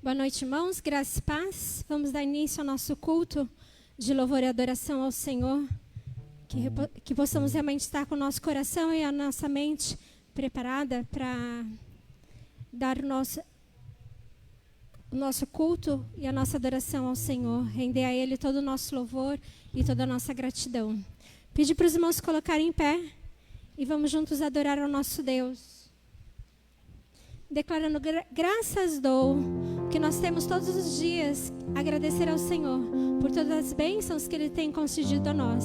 Boa noite, irmãos. Graça e paz. Vamos dar início ao nosso culto de louvor e adoração ao Senhor. Que possamos realmente estar com o nosso coração e a nossa mente preparada para dar o nosso culto e a nossa adoração ao Senhor. Render a Ele todo o nosso louvor e toda a nossa gratidão. Pedir para os irmãos se colocarem em pé e vamos juntos adorar ao nosso Deus. Declarando graças dou, que nós temos todos os dias agradecer ao Senhor por todas as bênçãos que Ele tem concedido a nós.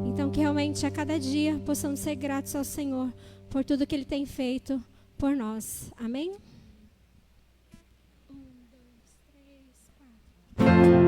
Então que realmente a cada dia possamos ser gratos ao Senhor por tudo que Ele tem feito por nós. Amém? 1, 2, 3, 4.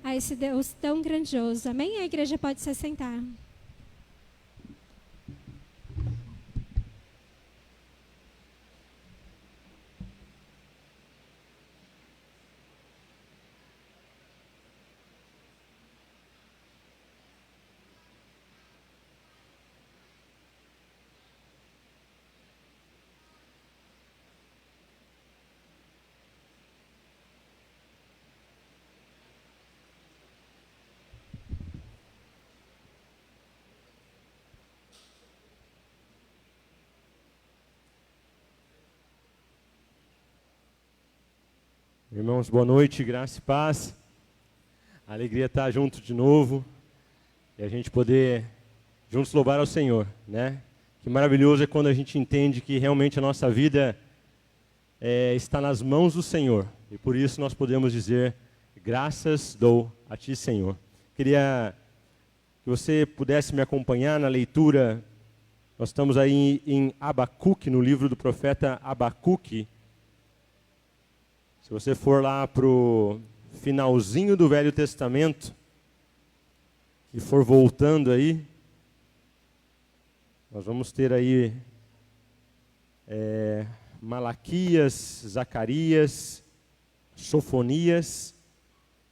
A esse Deus tão grandioso. Amém? A igreja pode se assentar. Irmãos, boa noite, graça e paz. A alegria estar junto de novo e a gente poder juntos louvar ao Senhor, né? Que maravilhoso é quando a gente entende que realmente a nossa vida está nas mãos do Senhor. E por isso nós podemos dizer, graças dou a Ti, Senhor. Queria que você pudesse me acompanhar na leitura. Nós estamos aí em Abacuque, no livro do profeta Abacuque. Se você for lá para o finalzinho do Velho Testamento, e for voltando aí, nós vamos ter aí Malaquias, Zacarias, Sofonias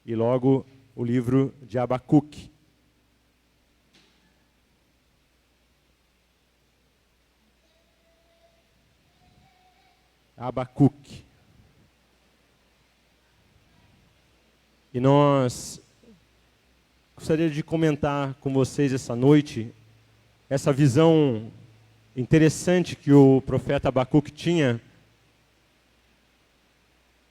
e logo o livro de Abacuque. Abacuque. E nós gostaria de comentar com vocês essa noite essa visão interessante que o profeta Abacuque tinha.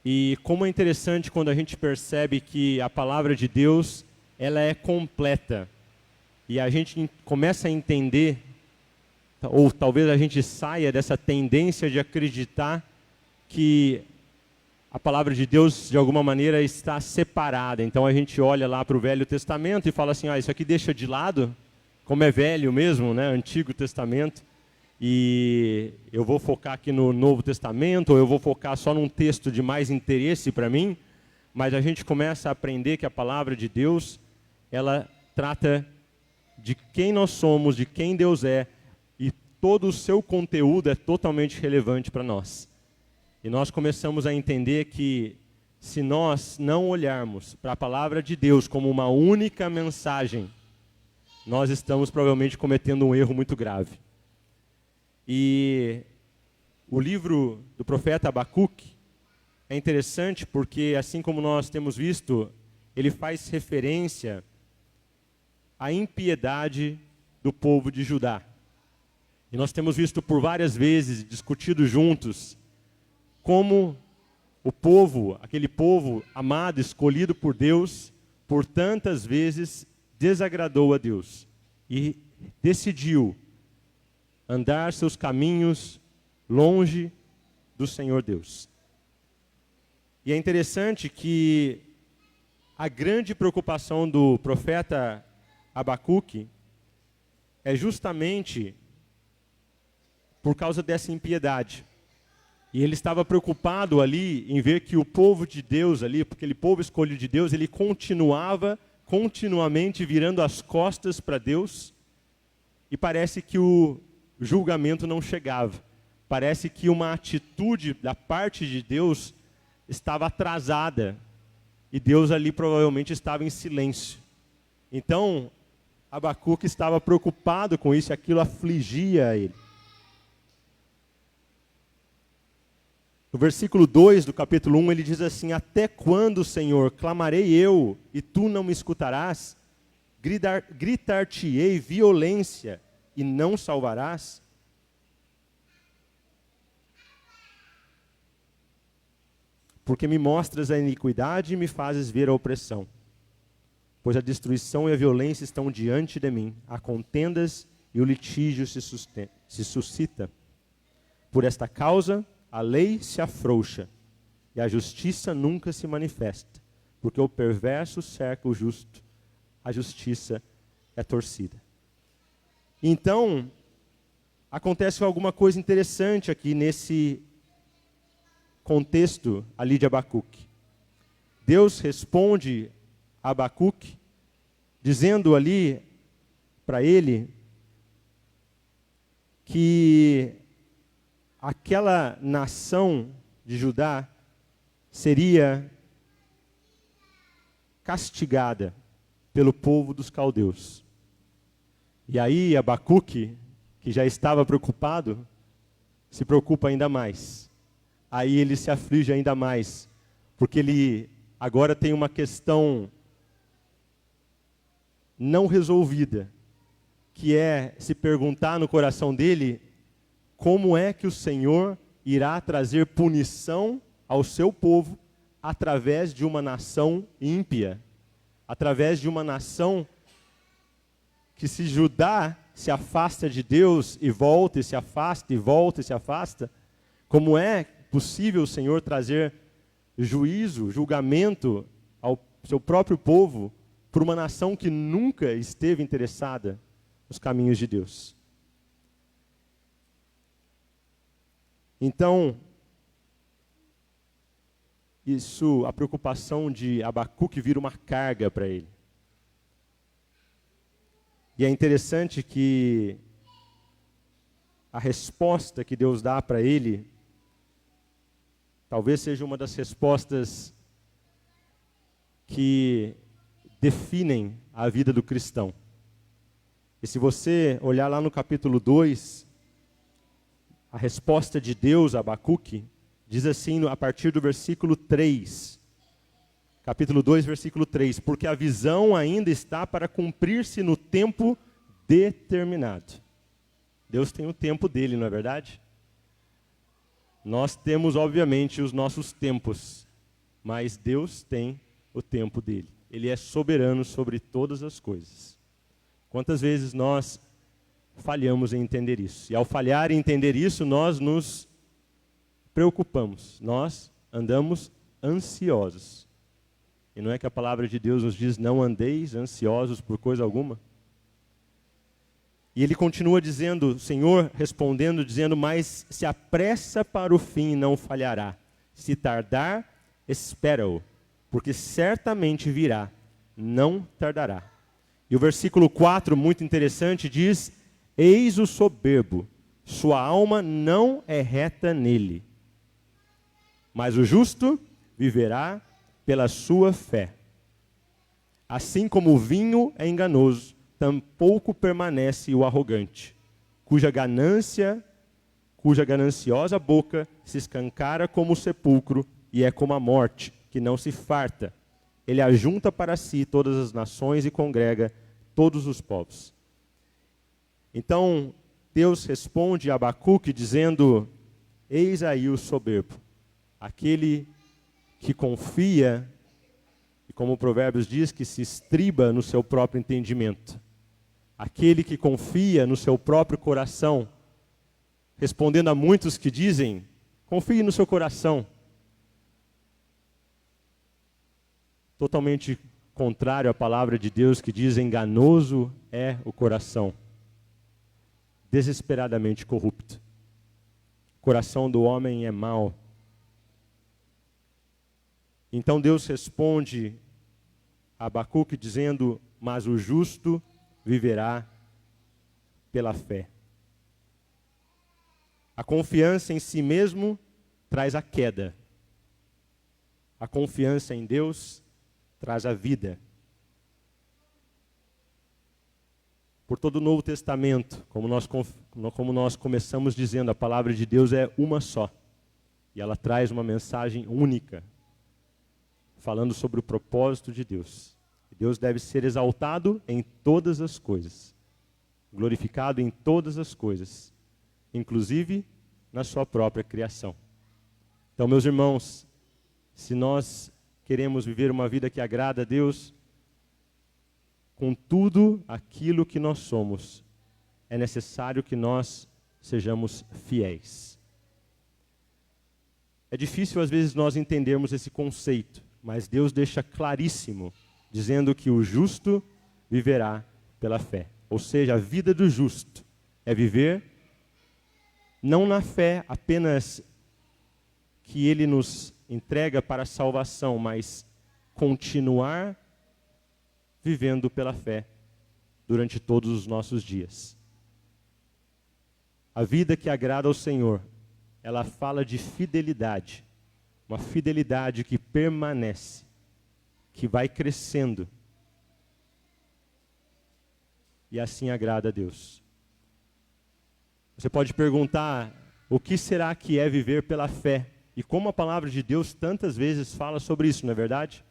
E como é interessante quando a gente percebe que a palavra de Deus, ela é completa. E a gente começa a entender, ou talvez a gente saia dessa tendência de acreditar que a palavra de Deus, de alguma maneira, está separada. Então a gente olha lá para o Velho Testamento e fala assim, isso aqui deixa de lado, como é velho mesmo, né? Antigo Testamento. E eu vou focar aqui no Novo Testamento, ou eu vou focar só num texto de mais interesse para mim. Mas a gente começa a aprender que a palavra de Deus, ela trata de quem nós somos, de quem Deus é, e todo o seu conteúdo é totalmente relevante para nós. E nós começamos a entender que se nós não olharmos para a palavra de Deus como uma única mensagem, nós estamos provavelmente cometendo um erro muito grave. E o livro do profeta Abacuque é interessante porque, assim como nós temos visto, ele faz referência à impiedade do povo de Judá. E nós temos visto por várias vezes, discutido juntos, como o povo, aquele povo amado, escolhido por Deus, por tantas vezes desagradou a Deus e decidiu andar seus caminhos longe do Senhor Deus. E é interessante que a grande preocupação do profeta Abacuque é justamente por causa dessa impiedade. E ele estava preocupado ali em ver que o povo de Deus ali, porque aquele povo escolhido de Deus, ele continuava continuamente virando as costas para Deus, e parece que o julgamento não chegava. Parece que uma atitude da parte de Deus estava atrasada, e Deus ali provavelmente estava em silêncio. Então, Abacuque estava preocupado com isso, e aquilo afligia ele. No versículo 2 do capítulo 1, ele diz assim: até quando, Senhor, clamarei eu, e tu não me escutarás? Gritar-te-ei violência, e não salvarás? Porque me mostras a iniquidade e me fazes ver a opressão. Pois a destruição e a violência estão diante de mim, há contendas e o litígio se suscita. Por esta causa, a lei se afrouxa, e a justiça nunca se manifesta, porque o perverso cerca o justo, a justiça é torcida. Então, acontece alguma coisa interessante aqui nesse contexto ali de Abacuque. Deus responde a Abacuque, dizendo ali para ele que aquela nação de Judá seria castigada pelo povo dos caldeus. E aí Abacuque, que já estava preocupado, se preocupa ainda mais. Aí ele se aflige ainda mais, porque ele agora tem uma questão não resolvida, que é se perguntar no coração dele como é que o Senhor irá trazer punição ao seu povo através de uma nação ímpia, através de uma nação que, se Judá se afasta de Deus e volta e se afasta, e volta e se afasta, como é possível o Senhor trazer juízo, julgamento ao seu próprio povo por uma nação que nunca esteve interessada nos caminhos de Deus. Então, a preocupação de Abacuque vira uma carga para ele. E é interessante que a resposta que Deus dá para ele, talvez seja uma das respostas que definem a vida do cristão. E se você olhar lá no capítulo 2, a resposta de Deus a Abacuque diz assim, a partir do versículo 3. Capítulo 2, versículo 3. Porque a visão ainda está para cumprir-se no tempo determinado. Deus tem o tempo dele, não é verdade? Nós temos, obviamente, os nossos tempos, mas Deus tem o tempo dele. Ele é soberano sobre todas as coisas. Quantas vezes nós falhamos em entender isso? E ao falhar em entender isso, nós nos preocupamos. Nós andamos ansiosos. E não é que a palavra de Deus nos diz, não andeis ansiosos por coisa alguma? E ele continua dizendo, o Senhor respondendo, dizendo, mas se apressa para o fim, não falhará. Se tardar, espera-o, porque certamente virá, não tardará. E o versículo 4, muito interessante, diz, eis o soberbo, sua alma não é reta nele, mas o justo viverá pela sua fé. Assim como o vinho é enganoso, tampouco permanece o arrogante, cuja gananciosa boca se escancara como o sepulcro e é como a morte, que não se farta. Ele ajunta para si todas as nações e congrega todos os povos. Então, Deus responde a Abacuque dizendo, eis aí o soberbo, aquele que confia, e como o Provérbios diz, que se estriba no seu próprio entendimento. Aquele que confia no seu próprio coração, respondendo a muitos que dizem, confie no seu coração. Totalmente contrário à palavra de Deus que diz, enganoso é o coração, desesperadamente corrupto. O coração do homem é mau. Então Deus responde a Abacuque dizendo, mas o justo viverá pela fé. A confiança em si mesmo traz a queda. A confiança em Deus traz a vida. Por todo o Novo Testamento, como nós começamos dizendo, a palavra de Deus é uma só. E ela traz uma mensagem única, falando sobre o propósito de Deus. Deus deve ser exaltado em todas as coisas, glorificado em todas as coisas, inclusive na sua própria criação. Então, meus irmãos, se nós queremos viver uma vida que agrada a Deus, com tudo aquilo que nós somos, é necessário que nós sejamos fiéis. É difícil às vezes nós entendermos esse conceito, mas Deus deixa claríssimo, dizendo que o justo viverá pela fé. Ou seja, a vida do justo é viver não na fé apenas que ele nos entrega para a salvação, mas continuar vivendo pela fé durante todos os nossos dias. A vida que agrada ao Senhor, ela fala de fidelidade, uma fidelidade que permanece, que vai crescendo. E assim agrada a Deus. Você pode perguntar, o que será que é viver pela fé? E como a palavra de Deus tantas vezes fala sobre isso, não é verdade?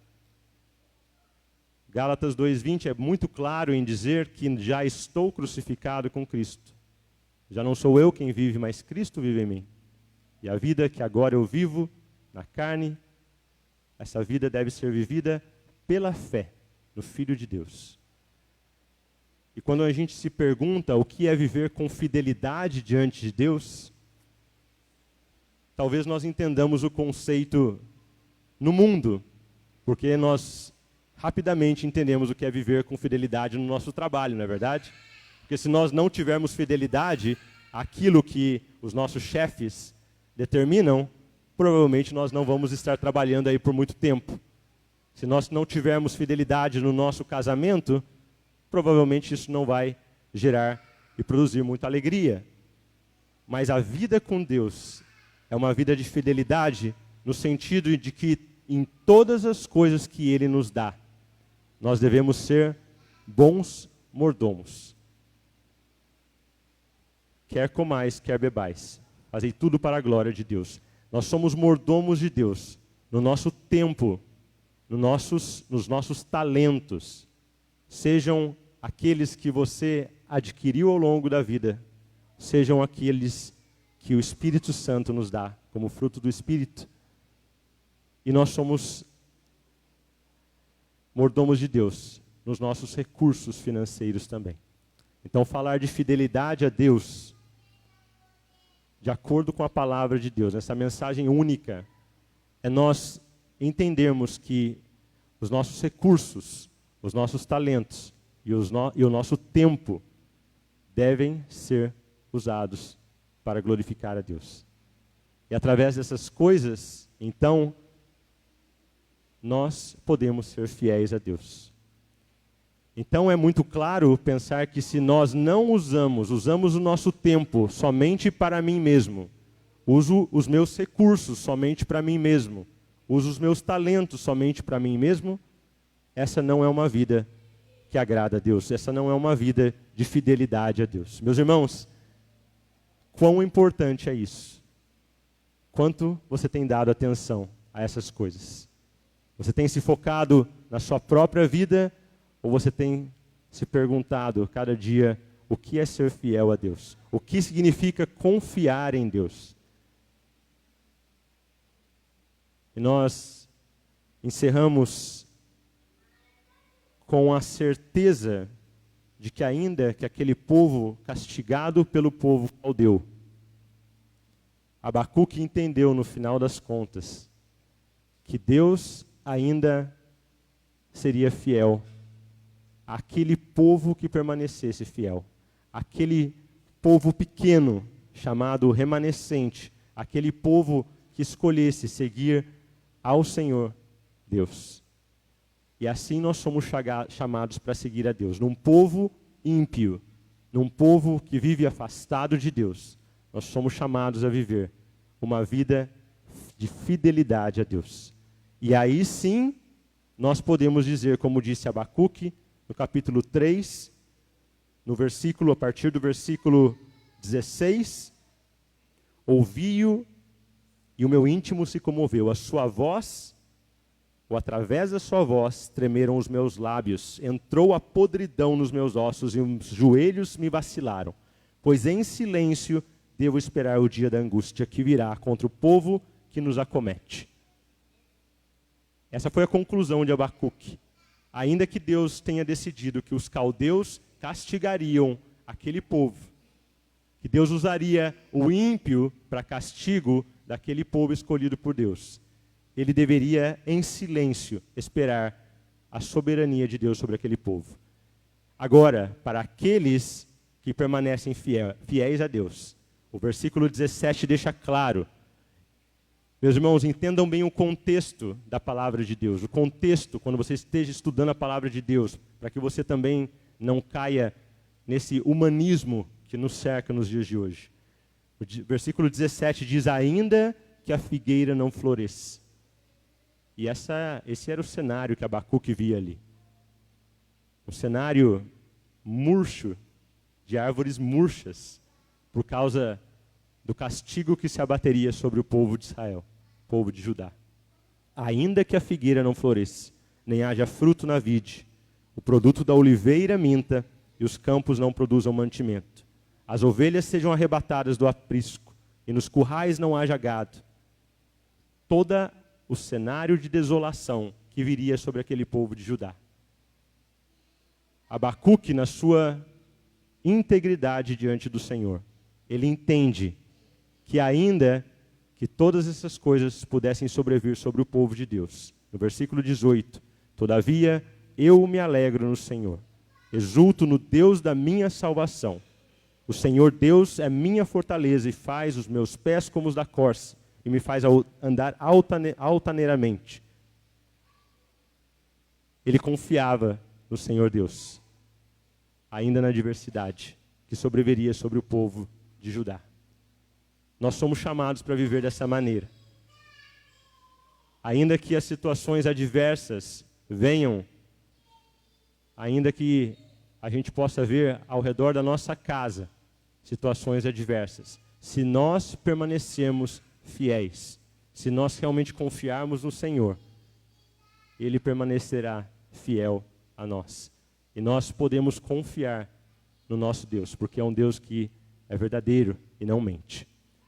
Gálatas 2:20 é muito claro em dizer que já estou crucificado com Cristo. Já não sou eu quem vive, mas Cristo vive em mim. E a vida que agora eu vivo na carne, essa vida deve ser vivida pela fé no Filho de Deus. E quando a gente se pergunta o que é viver com fidelidade diante de Deus, talvez nós entendamos o conceito no mundo, porque nós rapidamente entendemos o que é viver com fidelidade no nosso trabalho, não é verdade? Porque se nós não tivermos fidelidade àquilo que os nossos chefes determinam, provavelmente nós não vamos estar trabalhando aí por muito tempo. Se nós não tivermos fidelidade no nosso casamento, provavelmente isso não vai gerar e produzir muita alegria. Mas a vida com Deus é uma vida de fidelidade no sentido de que em todas as coisas que Ele nos dá, nós devemos ser bons mordomos. Quer comais, quer bebais, fazei tudo para a glória de Deus. Nós somos mordomos de Deus no nosso tempo, nos nossos talentos, sejam aqueles que você adquiriu ao longo da vida, sejam aqueles que o Espírito Santo nos dá, como fruto do Espírito. E nós somos mordomos de Deus nos nossos recursos financeiros também. Então, falar de fidelidade a Deus, de acordo com a palavra de Deus, essa mensagem única, é nós entendermos que os nossos recursos, os nossos talentos e o nosso tempo devem ser usados para glorificar a Deus. E através dessas coisas, então, nós podemos ser fiéis a Deus. Então é muito claro pensar que se nós não usamos o nosso tempo somente para mim mesmo, uso os meus recursos somente para mim mesmo, uso os meus talentos somente para mim mesmo, essa não é uma vida que agrada a Deus, essa não é uma vida de fidelidade a Deus. Meus irmãos, quão importante é isso? Quanto você tem dado atenção a essas coisas? Você tem se focado na sua própria vida ou você tem se perguntado cada dia o que é ser fiel a Deus? O que significa confiar em Deus? E nós encerramos com a certeza de que ainda que aquele povo castigado pelo povo caldeu, Abacuque entendeu no final das contas que Deus ainda seria fiel àquele povo que permanecesse fiel, aquele povo pequeno chamado remanescente, aquele povo que escolhesse seguir ao Senhor Deus. E assim nós somos chamados para seguir a Deus. Num povo ímpio, num povo que vive afastado de Deus, nós somos chamados a viver uma vida de fidelidade a Deus. E aí sim, nós podemos dizer, como disse Abacuque, no capítulo 3, a partir do versículo 16, ouvi-o e o meu íntimo se comoveu, a sua voz, ou através da sua voz, tremeram os meus lábios, entrou a podridão nos meus ossos e os joelhos me vacilaram, pois em silêncio devo esperar o dia da angústia que virá contra o povo que nos acomete. Essa foi a conclusão de Abacuque. Ainda que Deus tenha decidido que os caldeus castigariam aquele povo, que Deus usaria o ímpio para castigo daquele povo escolhido por Deus, ele deveria, em silêncio, esperar a soberania de Deus sobre aquele povo. Agora, para aqueles que permanecem fiéis a Deus, o versículo 17 deixa claro. Meus irmãos, entendam bem o contexto da palavra de Deus. O contexto, quando você esteja estudando a palavra de Deus, para que você também não caia nesse humanismo que nos cerca nos dias de hoje. O versículo 17 diz, ainda que a figueira não floresça. E esse era o cenário que Abacuque via ali. Um cenário murcho, de árvores murchas, por causa do castigo que se abateria sobre o povo de Israel, o povo de Judá. Ainda que a figueira não floresça, nem haja fruto na vide, o produto da oliveira minta e os campos não produzam mantimento. As ovelhas sejam arrebatadas do aprisco e nos currais não haja gado. Todo o cenário de desolação que viria sobre aquele povo de Judá. Abacuque, na sua integridade diante do Senhor, ele entende que ainda que todas essas coisas pudessem sobrevir sobre o povo de Deus. No versículo 18, Todavia, eu me alegro no Senhor. Exulto no Deus da minha salvação. O Senhor Deus é minha fortaleza e faz os meus pés como os da corça e me faz andar altaneiramente. Ele confiava no Senhor Deus, ainda na adversidade que sobreviria sobre o povo de Judá. Nós somos chamados para viver dessa maneira. Ainda que as situações adversas venham, ainda que a gente possa ver ao redor da nossa casa situações adversas, se nós permanecermos fiéis, se nós realmente confiarmos no Senhor, Ele permanecerá fiel a nós. E nós podemos confiar no nosso Deus, porque é um Deus que é verdadeiro e não mente.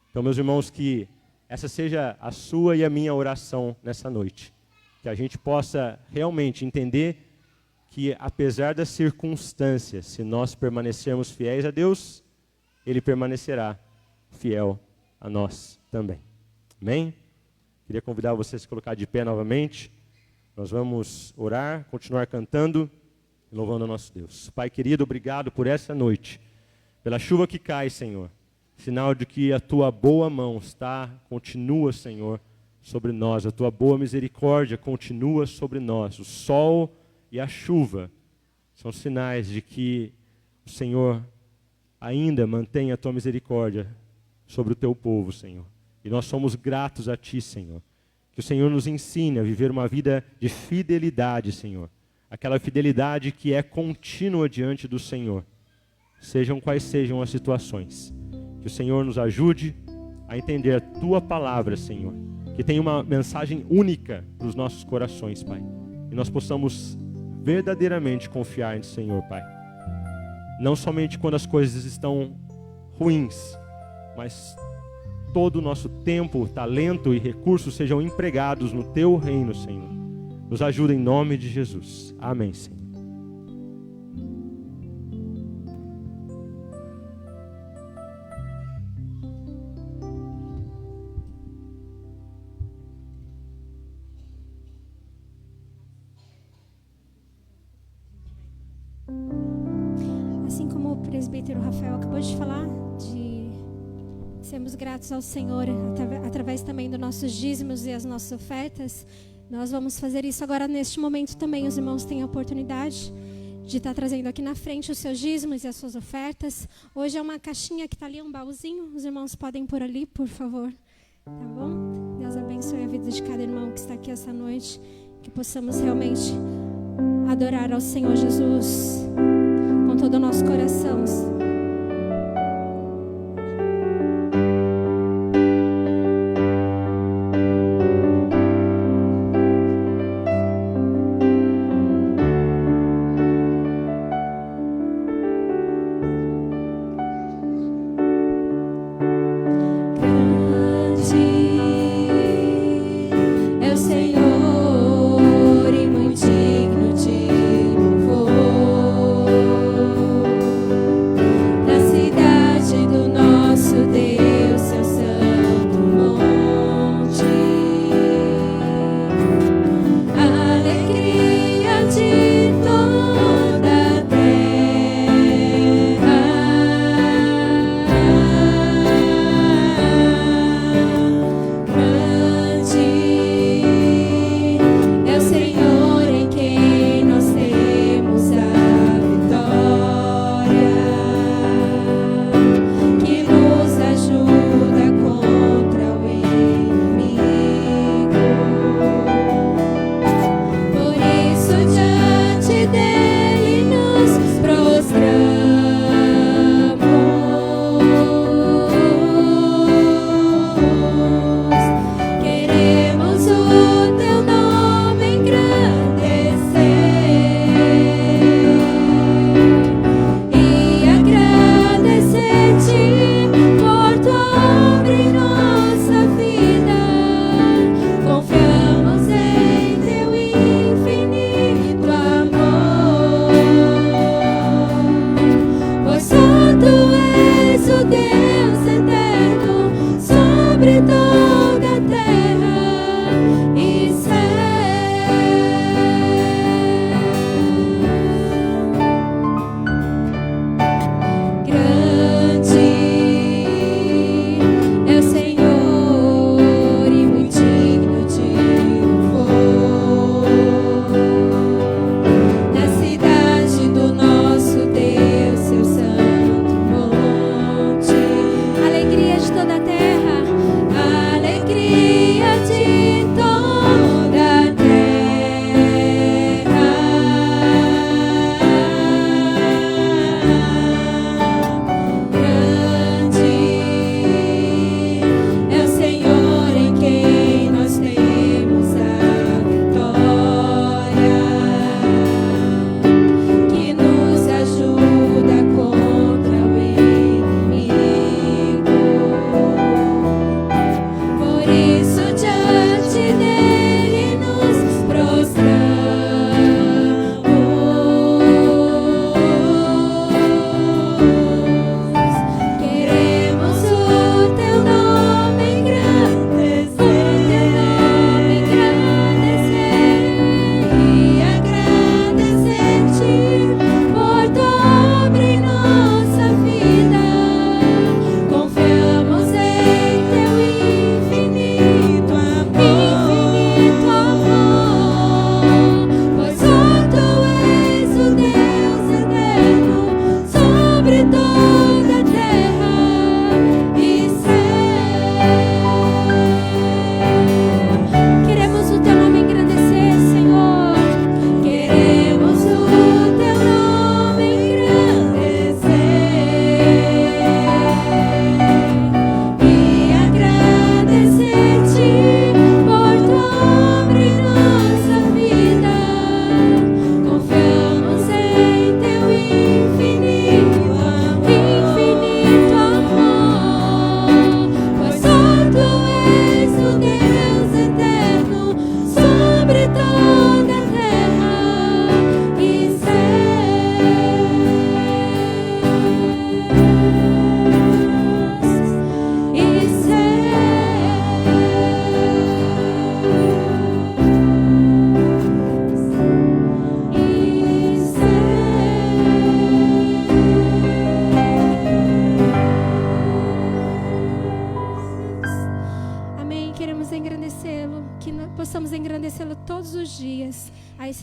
Então, meus irmãos, que essa seja a sua e a minha oração nessa noite. Que a gente possa realmente entender que, apesar das circunstâncias, se nós permanecermos fiéis a Deus, Ele permanecerá fiel a nós também. Amém? Queria convidar você a se colocar de pé novamente. Nós vamos orar, continuar cantando e louvando ao nosso Deus. Pai querido, obrigado por essa noite, pela chuva que cai, Senhor. Sinal de que a Tua boa mão continua, Senhor, sobre nós. A Tua boa misericórdia continua sobre nós. O sol e a chuva são sinais de que o Senhor ainda mantém a Tua misericórdia sobre o Teu povo, Senhor. E nós somos gratos a Ti, Senhor. Que o Senhor nos ensine a viver uma vida de fidelidade, Senhor. Aquela fidelidade que é contínua diante do Senhor. Sejam quais sejam as situações. Que o Senhor nos ajude a entender a Tua palavra, Senhor. Que tenha uma mensagem única para os nossos corações, Pai. E nós possamos verdadeiramente confiar no Senhor, Pai. Não somente quando as coisas estão ruins, mas todo o nosso tempo, talento e recursos sejam empregados no Teu reino, Senhor. Nos ajuda em nome de Jesus. Amém, Senhor. Assim como o presbítero Rafael acabou de falar, de sermos gratos ao Senhor através também dos nossos dízimos e as nossas ofertas, nós vamos fazer isso agora neste momento também. Os irmãos têm a oportunidade de estar trazendo aqui na frente os seus dízimos e as suas ofertas. Hoje é uma caixinha que está ali, um baúzinho. Os irmãos podem pôr ali, por favor. Tá bom? Deus abençoe a vida de cada irmão que está aqui essa noite. Que possamos realmente adorar ao Senhor Jesus com todo o nosso coração.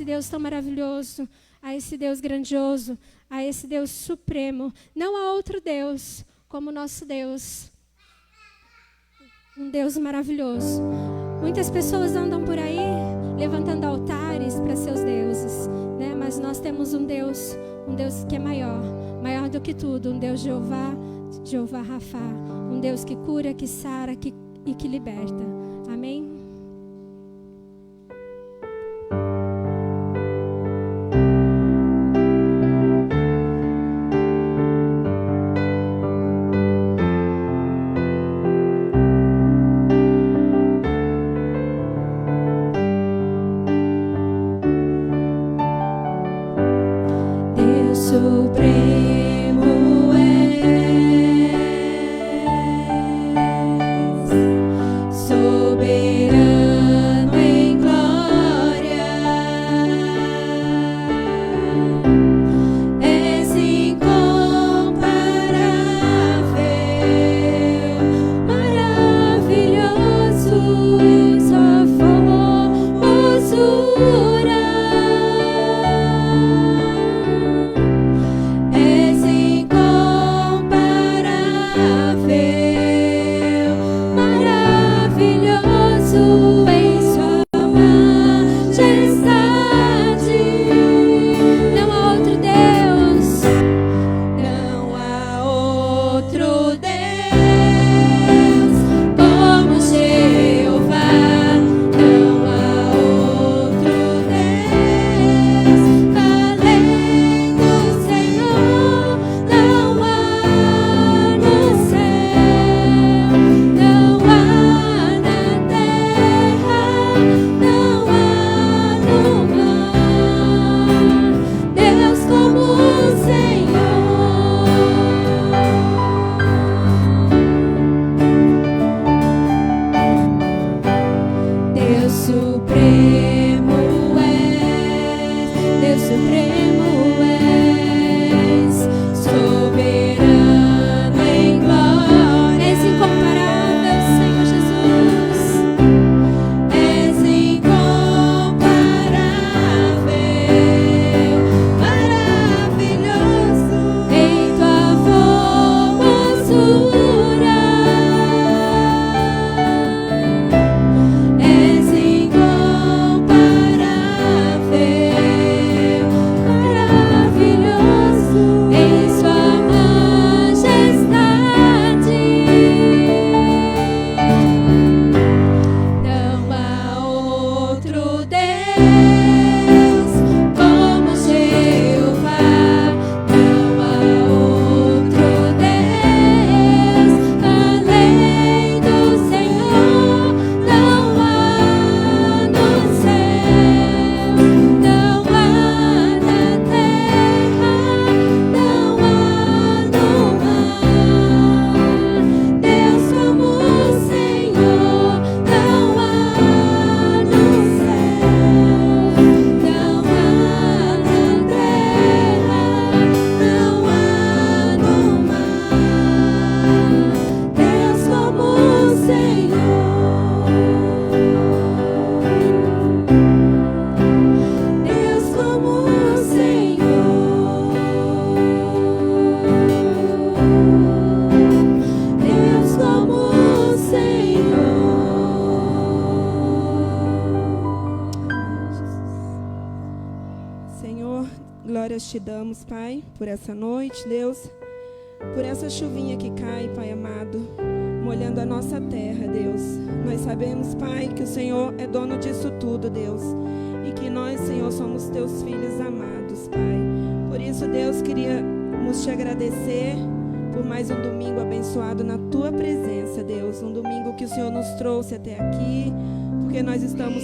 esse Deus tão maravilhoso, a esse Deus grandioso, a esse Deus supremo. Não há outro Deus como o nosso Deus. Um Deus maravilhoso. Muitas pessoas andam por aí levantando altares para seus deuses, né? Mas nós temos um Deus que é maior do que tudo, um Deus Jeová Rafá, um Deus que cura, que sara e que liberta. Amém? Supremo és, soberano em glória, és incomparável, maravilhoso em sua formosura. Glórias te damos, Pai, por essa noite, Deus, por essa chuvinha que cai, Pai amado, molhando a nossa terra, Deus. Nós sabemos, Pai, que o Senhor é dono disso tudo, Deus, e que nós, Senhor, somos teus filhos amados, Pai. Por isso, Deus, queríamos te agradecer por mais um domingo abençoado na tua presença, Deus. Um domingo que o Senhor nos trouxe até aqui, porque nós estamos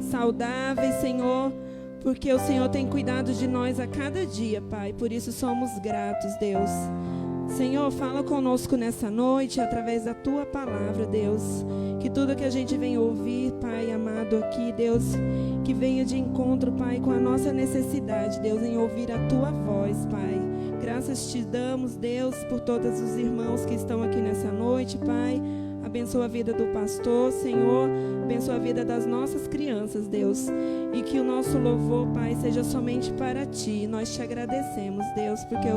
saudáveis, Senhor, porque o Senhor tem cuidado de nós a cada dia, Pai. Por isso somos gratos, Deus. Senhor, fala conosco nessa noite através da tua palavra, Deus. Que tudo que a gente vem ouvir, Pai amado, aqui, Deus, que venha de encontro, Pai, com a nossa necessidade, Deus, em ouvir a tua voz, Pai. Graças te damos, Deus, por todos os irmãos que estão aqui nessa noite, Pai. abençoa a vida do pastor, Senhor, abençoa a vida das nossas crianças, Deus. E que o nosso louvor, Pai, seja somente para Ti. Nós te agradecemos, Deus, porque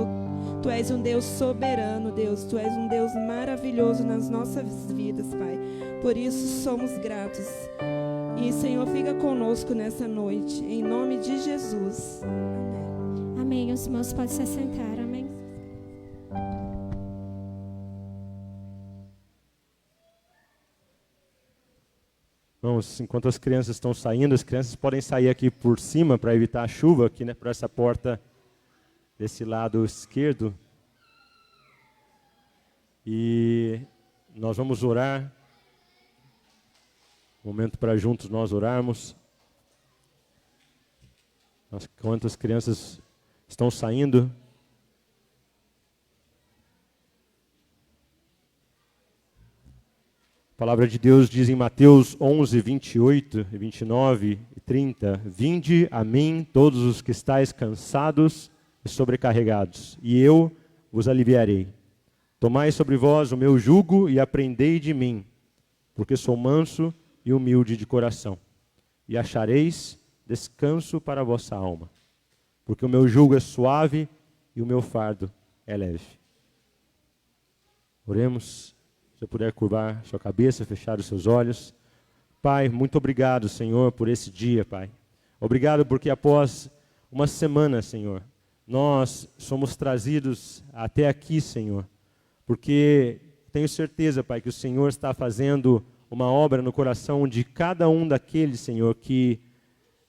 Tu és um Deus soberano, Deus. Tu és um Deus maravilhoso nas nossas vidas, Pai. Por isso somos gratos. E, Senhor, fica conosco nessa noite, em nome de Jesus. Amém. Amém. Os irmãos podem se assentar. Amém. Irmãos, enquanto as crianças estão saindo, as crianças podem sair aqui por cima para evitar a chuva, aqui, né, por essa porta desse lado esquerdo. E nós vamos orar. Momento para juntos nós orarmos. Enquanto as crianças estão saindo, a palavra de Deus diz em Mateus 11, 28, 29 e 30: Vinde a mim todos os que estáis cansados e sobrecarregados, e eu vos aliviarei. Tomai sobre vós o meu jugo e aprendei de mim, porque sou manso e humilde de coração, e achareis descanso para a vossa alma, porque o meu jugo é suave e o meu fardo é leve. Oremos. Se você puder curvar sua cabeça, fechar os seus olhos. Pai, muito obrigado, Senhor, por esse dia, Pai. Obrigado porque após uma semana, Senhor, nós somos trazidos até aqui, Senhor, porque tenho certeza, Pai, que o Senhor está fazendo uma obra no coração de cada um daqueles, Senhor, que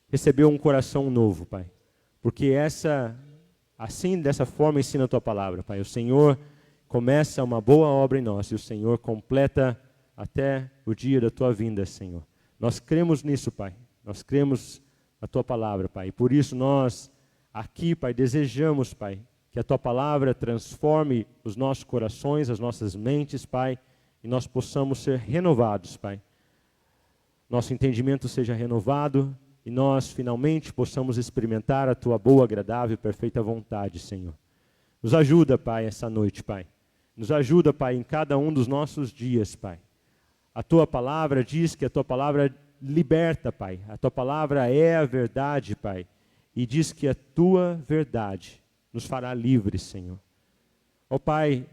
recebeu um coração novo, Pai. Porque dessa forma ensina a Tua palavra, Pai. O Senhor começa uma boa obra em nós e o Senhor completa até o dia da Tua vinda, Senhor. Nós cremos nisso, Pai. Nós cremos na Tua palavra, Pai. E por isso nós aqui, Pai, desejamos, Pai, que a Tua palavra transforme os nossos corações, as nossas mentes, Pai, e nós possamos ser renovados, Pai. Nosso entendimento seja renovado e nós finalmente possamos experimentar a Tua boa, agradável e perfeita vontade, Senhor. Nos ajuda, Pai, essa noite, Pai. Nos ajuda, Pai, em cada um dos nossos dias, Pai. A Tua palavra diz que a Tua palavra liberta, Pai. A Tua palavra é a verdade, Pai. E diz que a Tua verdade nos fará livres, Senhor. Ó Pai,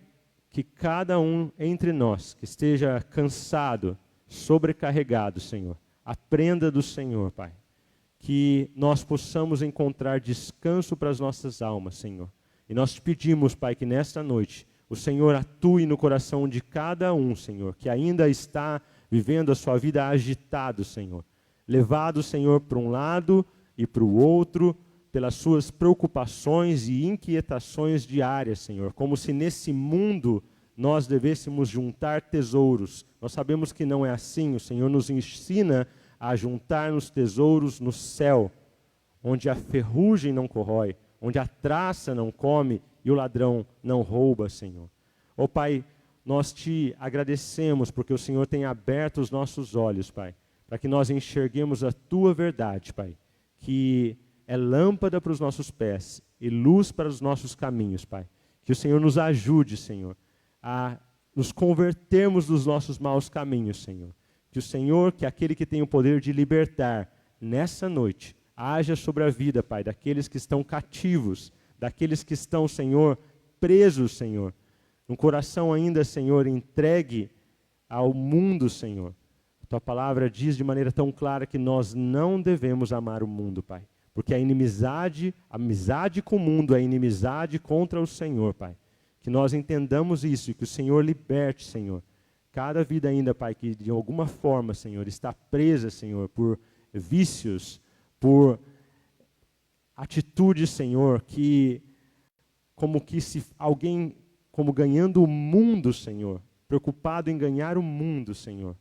que cada um entre nós que esteja cansado, sobrecarregado, Senhor, aprenda do Senhor, Pai. Que nós possamos encontrar descanso para as nossas almas, Senhor. E nós te pedimos, Pai, que nesta noite o Senhor atue no coração de cada um, Senhor, que ainda está vivendo a sua vida agitado, Senhor. Levado, Senhor, para um lado e para o outro, pelas suas preocupações e inquietações diárias, Senhor. Como se nesse mundo nós devêssemos juntar tesouros. Nós sabemos que não é assim. O Senhor nos ensina a juntar nos tesouros no céu, onde a ferrugem não corrói, onde a traça não come e o ladrão não rouba, Senhor. Ó Pai, nós te agradecemos porque o Senhor tem aberto os nossos olhos, Pai, para que nós enxerguemos a Tua verdade, Pai, que é lâmpada para os nossos pés e luz para os nossos caminhos, Pai. Que o Senhor nos ajude, Senhor, a nos convertermos dos nossos maus caminhos, Senhor. Que o Senhor, que é aquele que tem o poder de libertar, nessa noite, haja sobre a vida, Pai, daqueles que estão cativos, daqueles que estão, Senhor, presos, Senhor. Um coração ainda, Senhor, entregue ao mundo, Senhor. A Tua palavra diz de maneira tão clara que nós não devemos amar o mundo, Pai. Porque a amizade com o mundo é inimizade contra o Senhor, Pai. Que nós entendamos isso e que o Senhor liberte, Senhor. Cada vida ainda, Pai, que de alguma forma, Senhor, está presa, Senhor, por vícios, por atitudes, Senhor, que como que se alguém, como ganhando o mundo, Senhor, preocupado em ganhar o mundo, Senhor,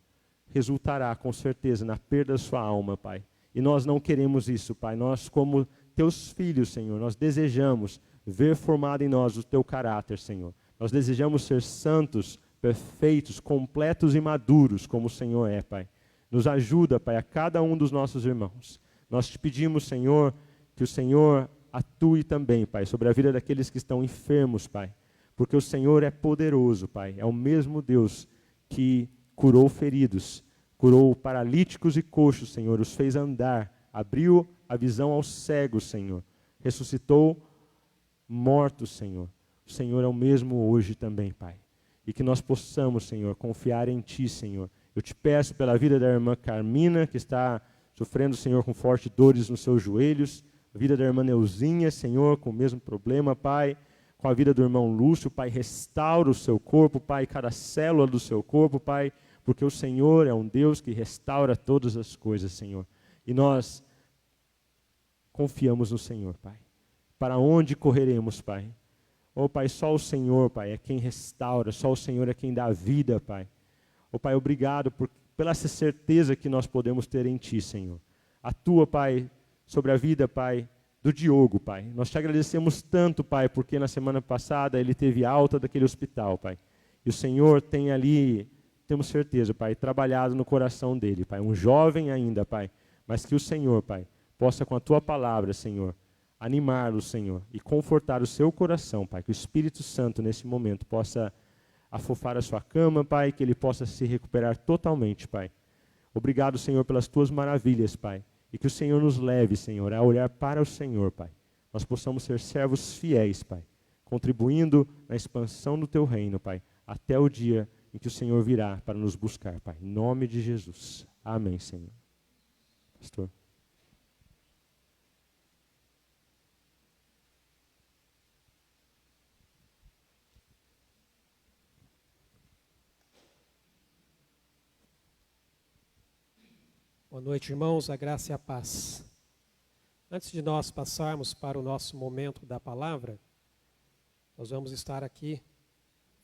resultará com certeza na perda da sua alma, Pai. E nós não queremos isso, Pai. Nós, como Teus filhos, Senhor, nós desejamos ver formado em nós o Teu caráter, Senhor. Nós desejamos ser santos, perfeitos, completos e maduros, como o Senhor é, Pai. Nos ajuda, Pai, a cada um dos nossos irmãos. Nós te pedimos, Senhor, que o Senhor atue também, Pai, sobre a vida daqueles que estão enfermos, Pai. Porque o Senhor é poderoso, Pai. É o mesmo Deus que curou feridos, curou paralíticos e coxos, Senhor, os fez andar, abriu a visão aos cegos, Senhor, ressuscitou mortos, Senhor. O Senhor é o mesmo hoje também, Pai. E que nós possamos, Senhor, confiar em Ti, Senhor. Eu te peço pela vida da irmã Carmina, que está sofrendo, Senhor, com fortes dores nos seus joelhos, a vida da irmã Neuzinha, Senhor, com o mesmo problema, Pai, com a vida do irmão Lúcio, Pai, restaura o seu corpo, Pai, cada célula do seu corpo, Pai, porque o Senhor é um Deus que restaura todas as coisas, Senhor. E nós confiamos no Senhor, Pai. Para onde correremos, Pai? Oh, Pai, só o Senhor, Pai, é quem restaura, só o Senhor é quem dá vida, Pai. Oh, Pai, obrigado pela essa certeza que nós podemos ter em Ti, Senhor. Atua, Pai, sobre a vida, Pai, do Diogo, Pai. Nós te agradecemos tanto, Pai, porque na semana passada ele teve alta daquele hospital, Pai. E o Senhor tem ali, temos certeza, Pai, trabalhado no coração dele, Pai. Um jovem ainda, Pai, mas que o Senhor, Pai, possa com a Tua palavra, Senhor, animá-lo, Senhor, e confortar o seu coração, Pai. Que o Espírito Santo, nesse momento, possa afofar a sua cama, Pai, que ele possa se recuperar totalmente, Pai. Obrigado, Senhor, pelas Tuas maravilhas, Pai. E que o Senhor nos leve, Senhor, a olhar para o Senhor, Pai. Nós possamos ser servos fiéis, Pai, contribuindo na expansão do Teu reino, Pai, até o dia em que o Senhor virá para nos buscar, Pai. Em nome de Jesus. Amém, Senhor. Pastor. Boa noite, irmãos, a graça e a paz. Antes de nós passarmos para o nosso momento da palavra, nós vamos estar aqui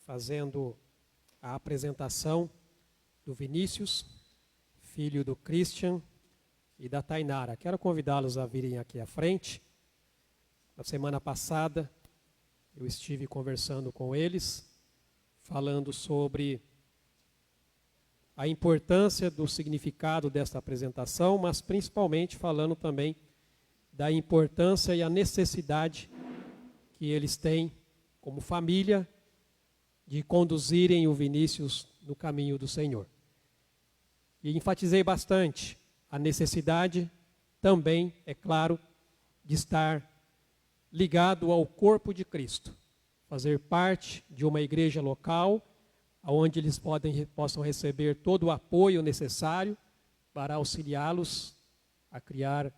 fazendo a apresentação do Vinícius, filho do Christian e da Tainara. Quero convidá-los a virem aqui à frente. Na semana passada, eu estive conversando com eles, falando sobre a importância do significado desta apresentação, mas principalmente falando também da importância e a necessidade que eles têm como família de conduzirem o Vinícius no caminho do Senhor. E enfatizei bastante a necessidade também, é claro, de estar ligado ao corpo de Cristo, fazer parte de uma igreja local, onde eles possam receber todo o apoio necessário para auxiliá-los a criar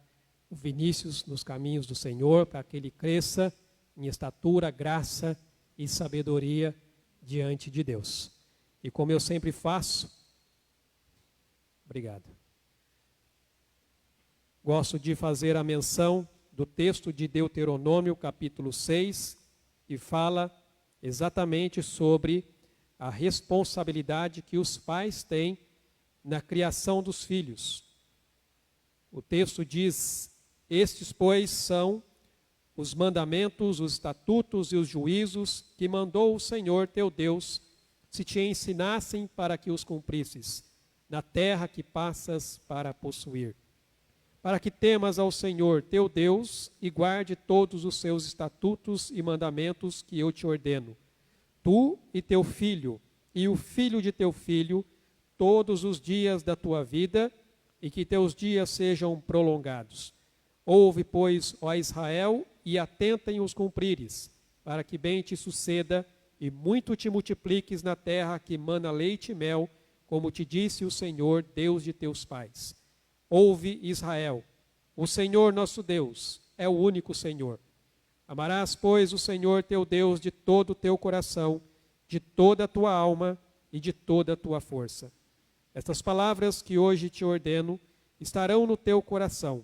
o Vinícius nos caminhos do Senhor, para que ele cresça em estatura, graça e sabedoria diante de Deus. E como eu sempre faço, obrigado. Gosto de fazer a menção do texto de Deuteronômio, capítulo 6, que fala exatamente sobre a responsabilidade que os pais têm na criação dos filhos. O texto diz: estes, pois, são os mandamentos, os estatutos e os juízos que mandou o Senhor teu Deus, se te ensinassem para que os cumprisses, na terra que passas para possuir. Para que temas ao Senhor teu Deus e guarde todos os seus estatutos e mandamentos que eu te ordeno, tu e teu filho, e o filho de teu filho, todos os dias da tua vida, e que teus dias sejam prolongados. Ouve, pois, ó Israel, e atenta em os cumprires, para que bem te suceda, e muito te multipliques na terra que mana leite e mel, como te disse o Senhor, Deus de teus pais. Ouve, Israel, o Senhor nosso Deus é o único Senhor. Amarás, pois, o Senhor teu Deus de todo o teu coração, de toda a tua alma e de toda a tua força. Estas palavras que hoje te ordeno estarão no teu coração.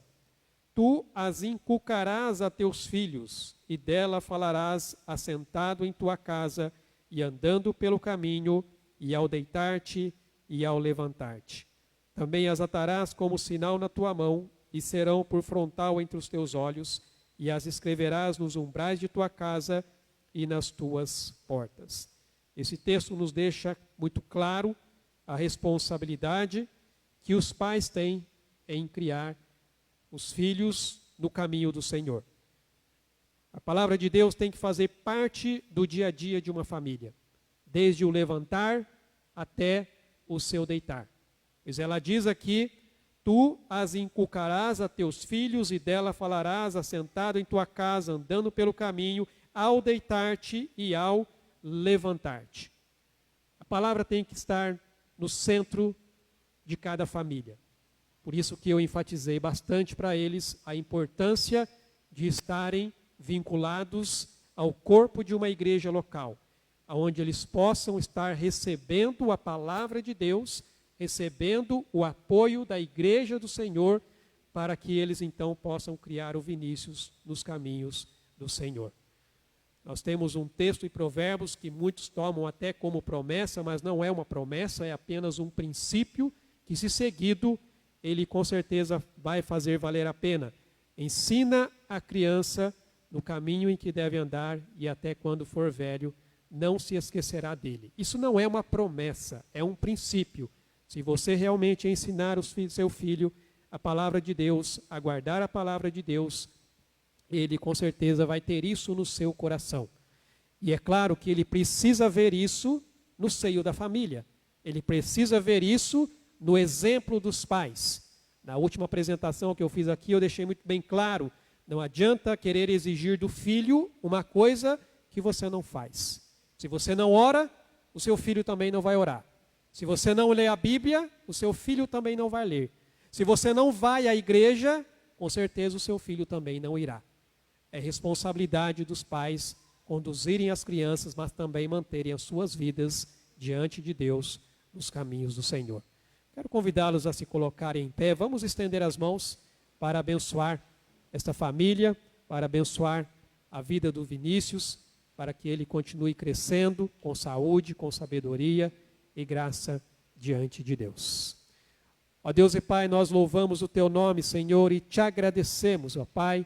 Tu as inculcarás a teus filhos, e dela falarás assentado em tua casa, e andando pelo caminho, e ao deitar-te, e ao levantar-te. Também as atarás como sinal na tua mão, e serão por frontal entre os teus olhos, e as escreverás nos umbrais de tua casa e nas tuas portas. Esse texto nos deixa muito claro a responsabilidade que os pais têm em criar os filhos no caminho do Senhor. A palavra de Deus tem que fazer parte do dia a dia de uma família, desde o levantar até o seu deitar. Pois ela diz aqui: tu as inculcarás a teus filhos, e dela falarás assentado em tua casa, andando pelo caminho, ao deitar-te e ao levantar-te. A palavra tem que estar no centro de cada família. Por isso que eu enfatizei bastante para eles a importância de estarem vinculados ao corpo de uma igreja local, onde eles possam estar recebendo a palavra de Deus, recebendo o apoio da igreja do Senhor, para que eles então possam criar o Vinícius nos caminhos do Senhor. Nós temos um texto em Provérbios que muitos tomam até como promessa, mas não é uma promessa, é apenas um princípio que, se seguido, ele com certeza vai fazer valer a pena. Ensina a criança no caminho em que deve andar, e até quando for velho não se esquecerá dele. Isso não é uma promessa, é um princípio. Se você realmente ensinar seu filho a palavra de Deus, a guardar a palavra de Deus, ele com certeza vai ter isso no seu coração. E é claro que ele precisa ver isso no seio da família. Ele precisa ver isso no exemplo dos pais. Na última apresentação que eu fiz aqui, eu deixei muito bem claro: não adianta querer exigir do filho uma coisa que você não faz. Se você não ora, o seu filho também não vai orar. Se você não lê a Bíblia, o seu filho também não vai ler. Se você não vai à igreja, com certeza o seu filho também não irá. É responsabilidade dos pais conduzirem as crianças, mas também manterem as suas vidas diante de Deus nos caminhos do Senhor. Quero convidá-los a se colocarem em pé. Vamos estender as mãos para abençoar esta família, para abençoar a vida do Vinícius, para que ele continue crescendo com saúde, com sabedoria e graça diante de Deus. Ó Deus e Pai, nós louvamos o Teu nome, Senhor, e te agradecemos, ó Pai,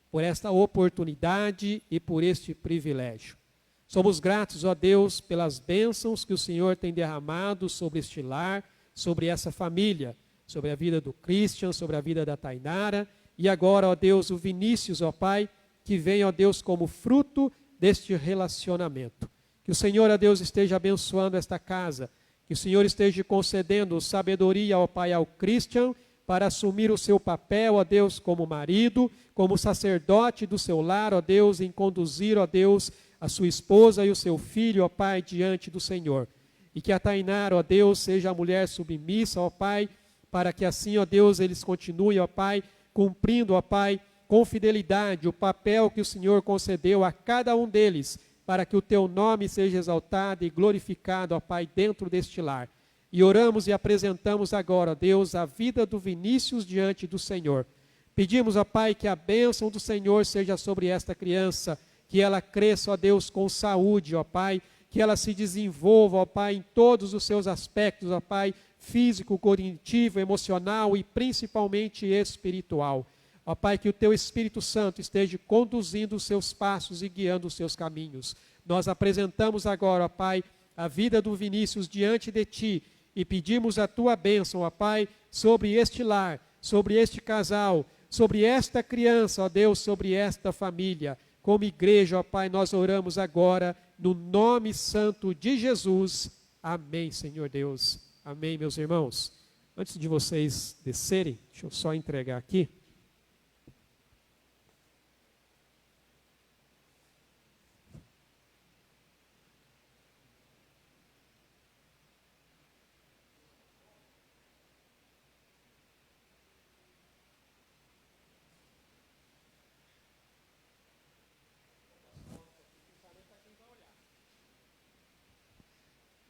por esta oportunidade e por este privilégio. Somos gratos, ó Deus, pelas bênçãos que o Senhor tem derramado sobre este lar, sobre essa família, sobre a vida do Christian, sobre a vida da Tainara, e agora, ó Deus, o Vinícius, ó Pai, que vem, ó Deus, como fruto deste relacionamento. Que o Senhor, ó Deus, esteja abençoando esta casa, que o Senhor esteja concedendo sabedoria, ó Pai, ao Christian, para assumir o seu papel, ó Deus, como marido, como sacerdote do seu lar, ó Deus, em conduzir, ó Deus, a sua esposa e o seu filho, ó Pai, diante do Senhor. E que a Tainara, ó Deus, seja a mulher submissa, ó Pai, para que assim, ó Deus, eles continuem, ó Pai, cumprindo, ó Pai, com fidelidade o papel que o Senhor concedeu a cada um deles, para que o Teu nome seja exaltado e glorificado, ó Pai, dentro deste lar. E oramos e apresentamos agora, ó Deus, a vida do Vinícius diante do Senhor. Pedimos, ó Pai, que a bênção do Senhor seja sobre esta criança, que ela cresça, ó Deus, com saúde, ó Pai, que ela se desenvolva, ó Pai, em todos os seus aspectos, ó Pai, físico, cognitivo, emocional e principalmente espiritual. Ó Pai, que o Teu Espírito Santo esteja conduzindo os seus passos e guiando os seus caminhos. Nós apresentamos agora, ó Pai, a vida do Vinícius diante de Ti e pedimos a Tua bênção, ó Pai, sobre este lar, sobre este casal, sobre esta criança, ó Deus, sobre esta família. Como igreja, ó Pai, nós oramos agora no nome santo de Jesus. Amém, Senhor Deus. Amém, meus irmãos. Antes de vocês descerem, deixa eu só entregar aqui.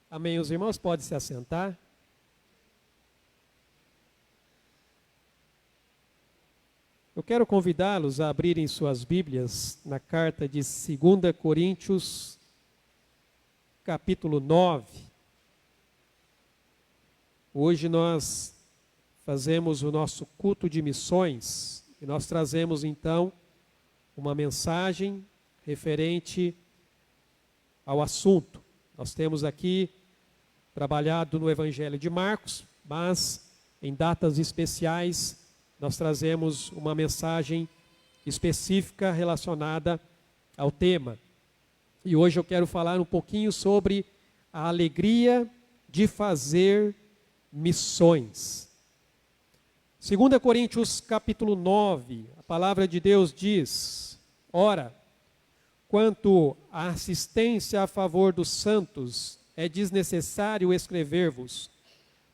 Amém, os irmãos podem se assentar. Eu quero convidá-los a abrirem suas Bíblias na carta de 2 Coríntios, capítulo 9. Hoje nós fazemos o nosso culto de missões e nós trazemos então uma mensagem referente ao assunto. Nós temos aqui trabalhado no Evangelho de Marcos, mas em datas especiais nós trazemos uma mensagem específica relacionada ao tema. E hoje eu quero falar um pouquinho sobre a alegria de fazer missões. 2 Coríntios capítulo 9, a palavra de Deus diz: ora, quanto à assistência a favor dos santos, é desnecessário escrever-vos,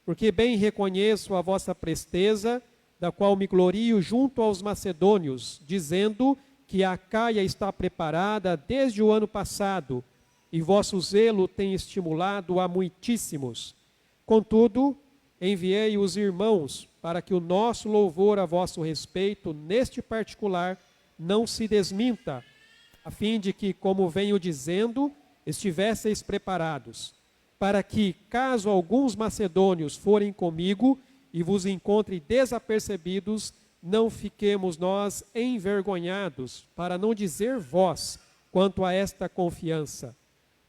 porque bem reconheço a vossa presteza, da qual me glorio junto aos macedônios, dizendo que a Acaia está preparada desde o ano passado, e vosso zelo tem estimulado a muitíssimos. Contudo, enviei os irmãos para que o nosso louvor a vosso respeito, neste particular, não se desminta, a fim de que, como venho dizendo, estivesseis preparados, para que, caso alguns macedônios forem comigo e vos encontrem desapercebidos, não fiquemos nós envergonhados, para não dizer vós, quanto a esta confiança.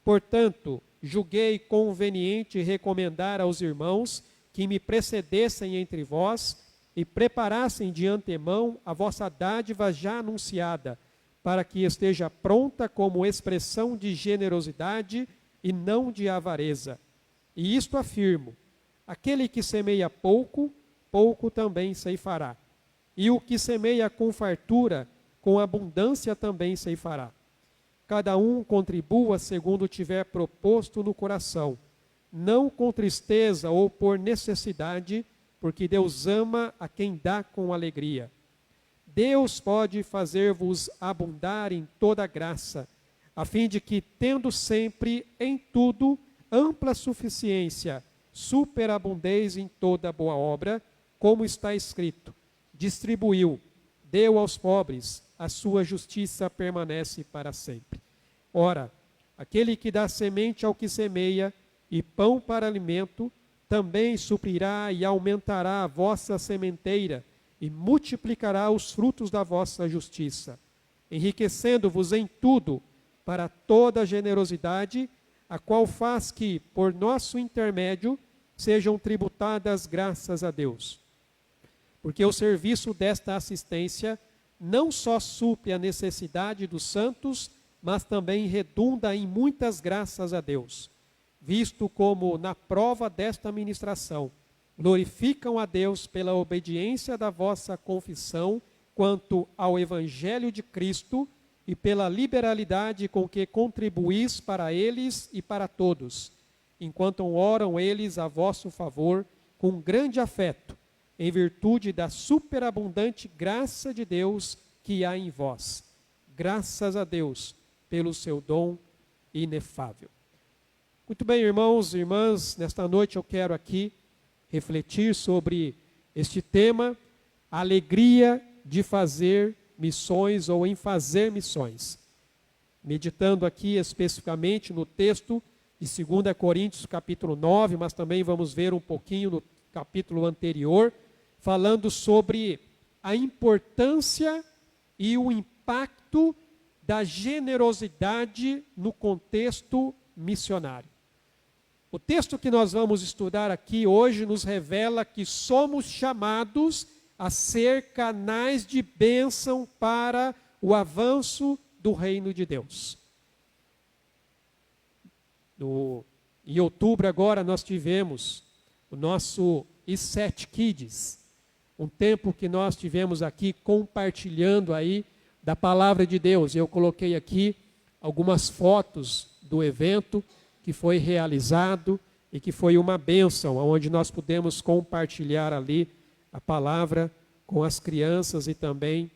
Portanto, julguei conveniente recomendar aos irmãos que me precedessem entre vós e preparassem de antemão a vossa dádiva já anunciada, para que esteja pronta como expressão de generosidade e não de avareza. E isto afirmo: aquele que semeia pouco, pouco também ceifará. E o que semeia com fartura, com abundância também ceifará. Cada um contribua segundo tiver proposto no coração, não com tristeza ou por necessidade, porque Deus ama a quem dá com alegria. Deus pode fazer-vos abundar em toda graça, a fim de que, tendo sempre em tudo ampla suficiência, superabundeis em toda boa obra, como está escrito: distribuiu, deu aos pobres, a sua justiça permanece para sempre. Ora, aquele que dá semente ao que semeia e pão para alimento, também suprirá e aumentará a vossa sementeira e multiplicará os frutos da vossa justiça, enriquecendo-vos em tudo para toda generosidade, a qual faz que, por nosso intermédio, sejam tributadas graças a Deus. Porque o serviço desta assistência não só supre a necessidade dos santos, mas também redunda em muitas graças a Deus, visto como, na prova desta ministração, glorificam a Deus pela obediência da vossa confissão quanto ao Evangelho de Cristo e pela liberalidade com que contribuís para eles e para todos, enquanto oram eles a vosso favor com grande afeto, em virtude da superabundante graça de Deus que há em vós. Graças a Deus pelo seu dom inefável. Muito bem, irmãos e irmãs, nesta noite eu quero aqui refletir sobre este tema, a alegria de fazer missões ou em fazer missões. Meditando aqui especificamente no texto de 2 Coríntios capítulo 9, mas também vamos ver um pouquinho no capítulo anterior, falando sobre a importância e o impacto da generosidade no contexto missionário. O texto que nós vamos estudar aqui hoje nos revela que somos chamados a ser canais de bênção para o avanço do reino de Deus. Em outubro agora nós tivemos o nosso I7 Kids, um tempo que nós tivemos aqui compartilhando aí da palavra de Deus. Eu coloquei aqui algumas fotos do evento que foi realizado e que foi uma bênção, onde nós pudemos compartilhar ali a palavra com as crianças e também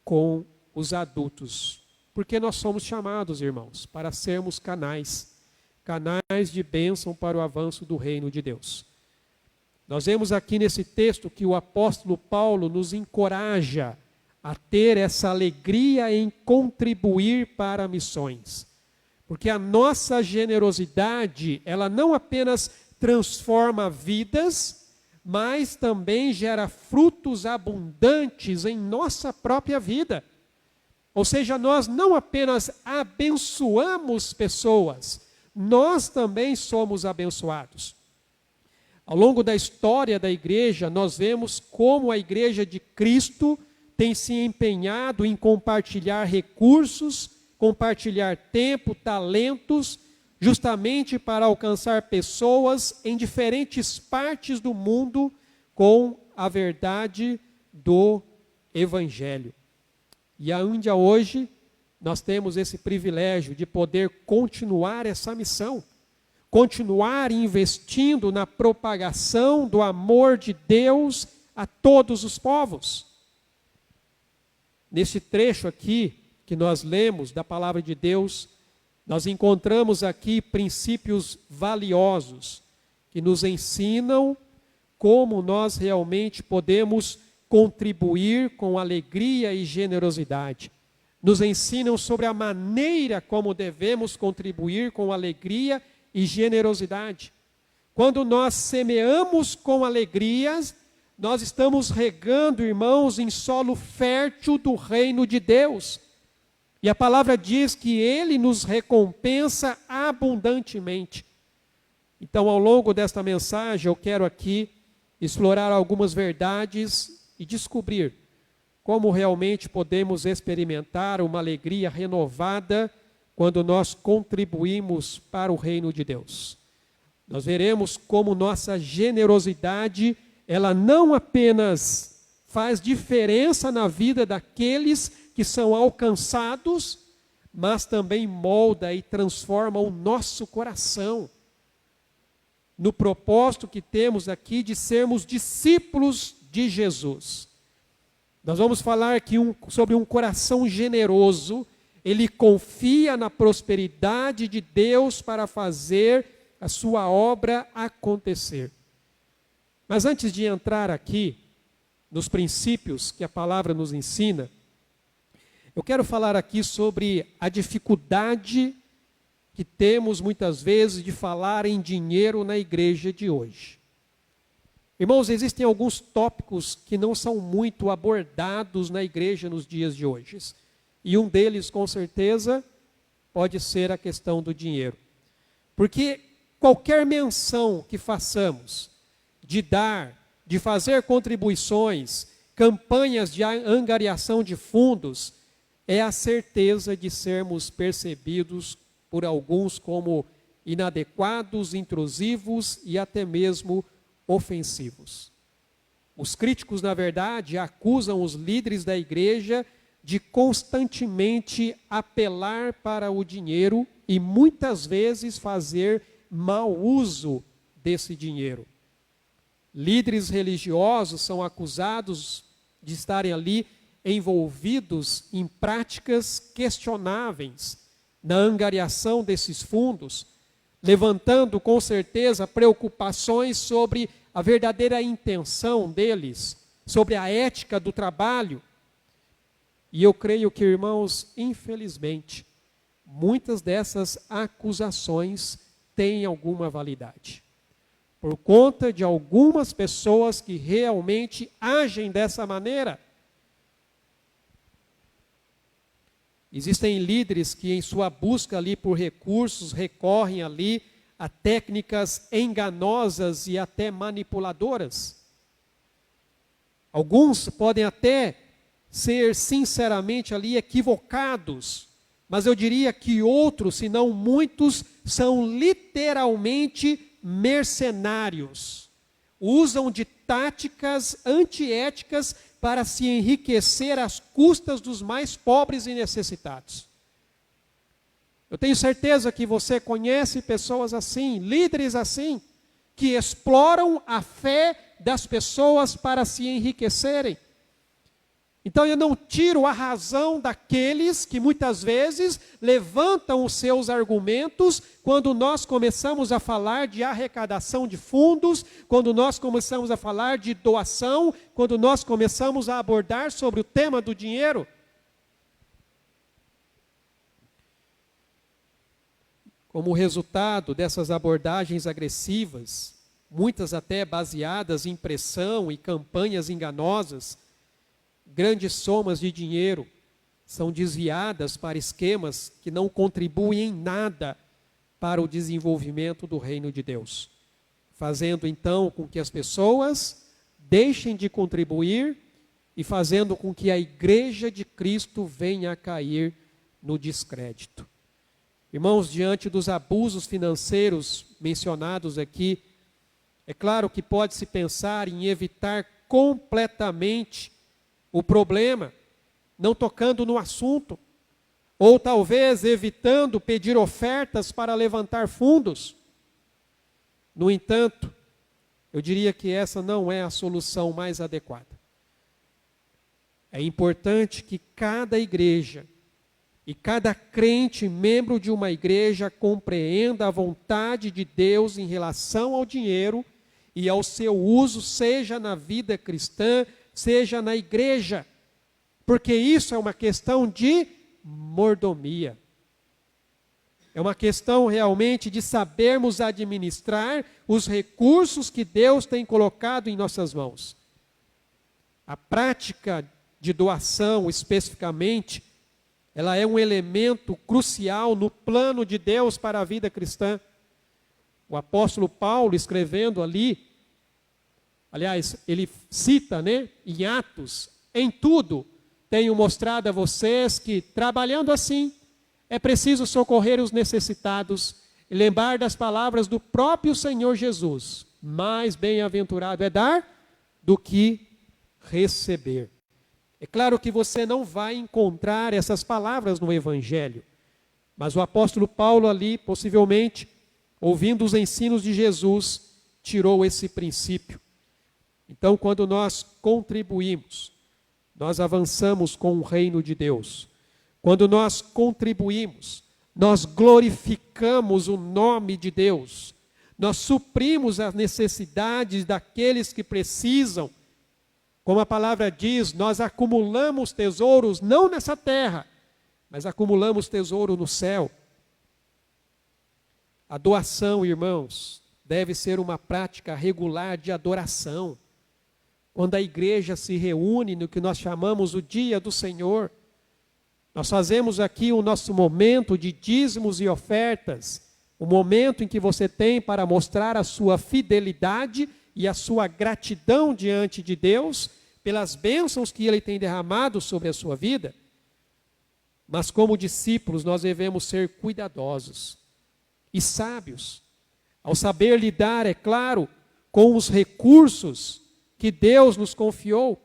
com os adultos. Porque nós somos chamados, irmãos, para sermos canais de bênção para o avanço do reino de Deus. Nós vemos aqui nesse texto que o apóstolo Paulo nos encoraja a ter essa alegria em contribuir para missões. Porque a nossa generosidade, ela não apenas transforma vidas, mas também gera frutos abundantes em nossa própria vida. Ou seja, nós não apenas abençoamos pessoas, nós também somos abençoados. Ao longo da história da igreja, nós vemos como a igreja de Cristo tem se empenhado em compartilhar recursos, compartilhar tempo, talentos, justamente para alcançar pessoas em diferentes partes do mundo com a verdade do Evangelho. E ainda hoje nós temos esse privilégio de poder continuar essa missão, continuar investindo na propagação do amor de Deus a todos os povos. Nesse trecho aqui que nós lemos da palavra de Deus, nós encontramos aqui princípios valiosos que nos ensinam como nós realmente podemos contribuir com alegria e generosidade. Nos ensinam sobre a maneira como devemos contribuir com alegria e generosidade. Quando nós semeamos com alegria, nós estamos regando, irmãos, em solo fértil do reino de Deus. E a palavra diz que Ele nos recompensa abundantemente. Então, ao longo desta mensagem, eu quero aqui explorar algumas verdades e descobrir como realmente podemos experimentar uma alegria renovada quando nós contribuímos para o reino de Deus. Nós veremos como nossa generosidade, ela não apenas faz diferença na vida daqueles que são alcançados, mas também molda e transforma o nosso coração no propósito que temos aqui de sermos discípulos de Jesus. Nós vamos falar aqui sobre um coração generoso. Ele confia na prosperidade de Deus para fazer a sua obra acontecer. Mas antes de entrar aqui nos princípios que a palavra nos ensina, eu quero falar aqui sobre a dificuldade que temos muitas vezes de falar em dinheiro na igreja de hoje. Irmãos, existem alguns tópicos que não são muito abordados na igreja nos dias de hoje. E um deles, com certeza, pode ser a questão do dinheiro. Porque qualquer menção que façamos de dar, de fazer contribuições, campanhas de angariação de fundos, é a certeza de sermos percebidos por alguns como inadequados, intrusivos e até mesmo ofensivos. Os críticos, na verdade, acusam os líderes da igreja de constantemente apelar para o dinheiro e muitas vezes fazer mau uso desse dinheiro. Líderes religiosos são acusados de estarem ali envolvidos em práticas questionáveis na angariação desses fundos, levantando com certeza preocupações sobre a verdadeira intenção deles, sobre a ética do trabalho. E eu creio que, irmãos, infelizmente, muitas dessas acusações têm alguma validade. Por conta de algumas pessoas que realmente agem dessa maneira. Existem líderes que em sua busca ali por recursos recorrem ali a técnicas enganosas e até manipuladoras. Alguns podem até ser sinceramente ali equivocados, mas eu diria que outros, se não muitos, são literalmente mercenários. Usam de táticas antiéticas para se enriquecer às custas dos mais pobres e necessitados. Eu tenho certeza que você conhece pessoas assim, líderes assim, que exploram a fé das pessoas para se enriquecerem. Então eu não tiro a razão daqueles que muitas vezes levantam os seus argumentos quando nós começamos a falar de arrecadação de fundos, quando nós começamos a falar de doação, quando nós começamos a abordar sobre o tema do dinheiro. Como resultado dessas abordagens agressivas, muitas até baseadas em pressão e campanhas enganosas, grandes somas de dinheiro são desviadas para esquemas que não contribuem em nada para o desenvolvimento do reino de Deus, fazendo então com que as pessoas deixem de contribuir e fazendo com que a igreja de Cristo venha a cair no descrédito. Irmãos, diante dos abusos financeiros mencionados aqui, é claro que pode-se pensar em evitar completamente o problema, não tocando no assunto, ou talvez evitando pedir ofertas para levantar fundos. No entanto, eu diria que essa não é a solução mais adequada. É importante que cada igreja e cada crente, membro de uma igreja, compreenda a vontade de Deus em relação ao dinheiro e ao seu uso, seja na vida cristã, seja na igreja, porque isso é uma questão de mordomia. É uma questão realmente de sabermos administrar os recursos que Deus tem colocado em nossas mãos. A prática de doação, especificamente, ela é um elemento crucial no plano de Deus para a vida cristã. O apóstolo Paulo, escrevendo ali, aliás, ele cita, em Atos, em tudo tenho mostrado a vocês que, trabalhando assim, é preciso socorrer os necessitados e lembrar das palavras do próprio Senhor Jesus. Mais bem-aventurado é dar do que receber. É claro que você não vai encontrar essas palavras no Evangelho, mas o apóstolo Paulo ali, possivelmente, ouvindo os ensinos de Jesus, tirou esse princípio. Então, quando nós contribuímos, nós avançamos com o reino de Deus. Quando nós contribuímos, nós glorificamos o nome de Deus. Nós suprimos as necessidades daqueles que precisam. Como a palavra diz, nós acumulamos tesouros não nessa terra, mas acumulamos tesouro no céu. A doação, irmãos, deve ser uma prática regular de adoração. Quando a igreja se reúne no que nós chamamos o dia do Senhor, nós fazemos aqui o nosso momento de dízimos e ofertas, o momento em que você tem para mostrar a sua fidelidade e a sua gratidão diante de Deus pelas bênçãos que Ele tem derramado sobre a sua vida. Mas como discípulos nós devemos ser cuidadosos e sábios, ao saber lidar, é claro, com os recursos que Deus nos confiou.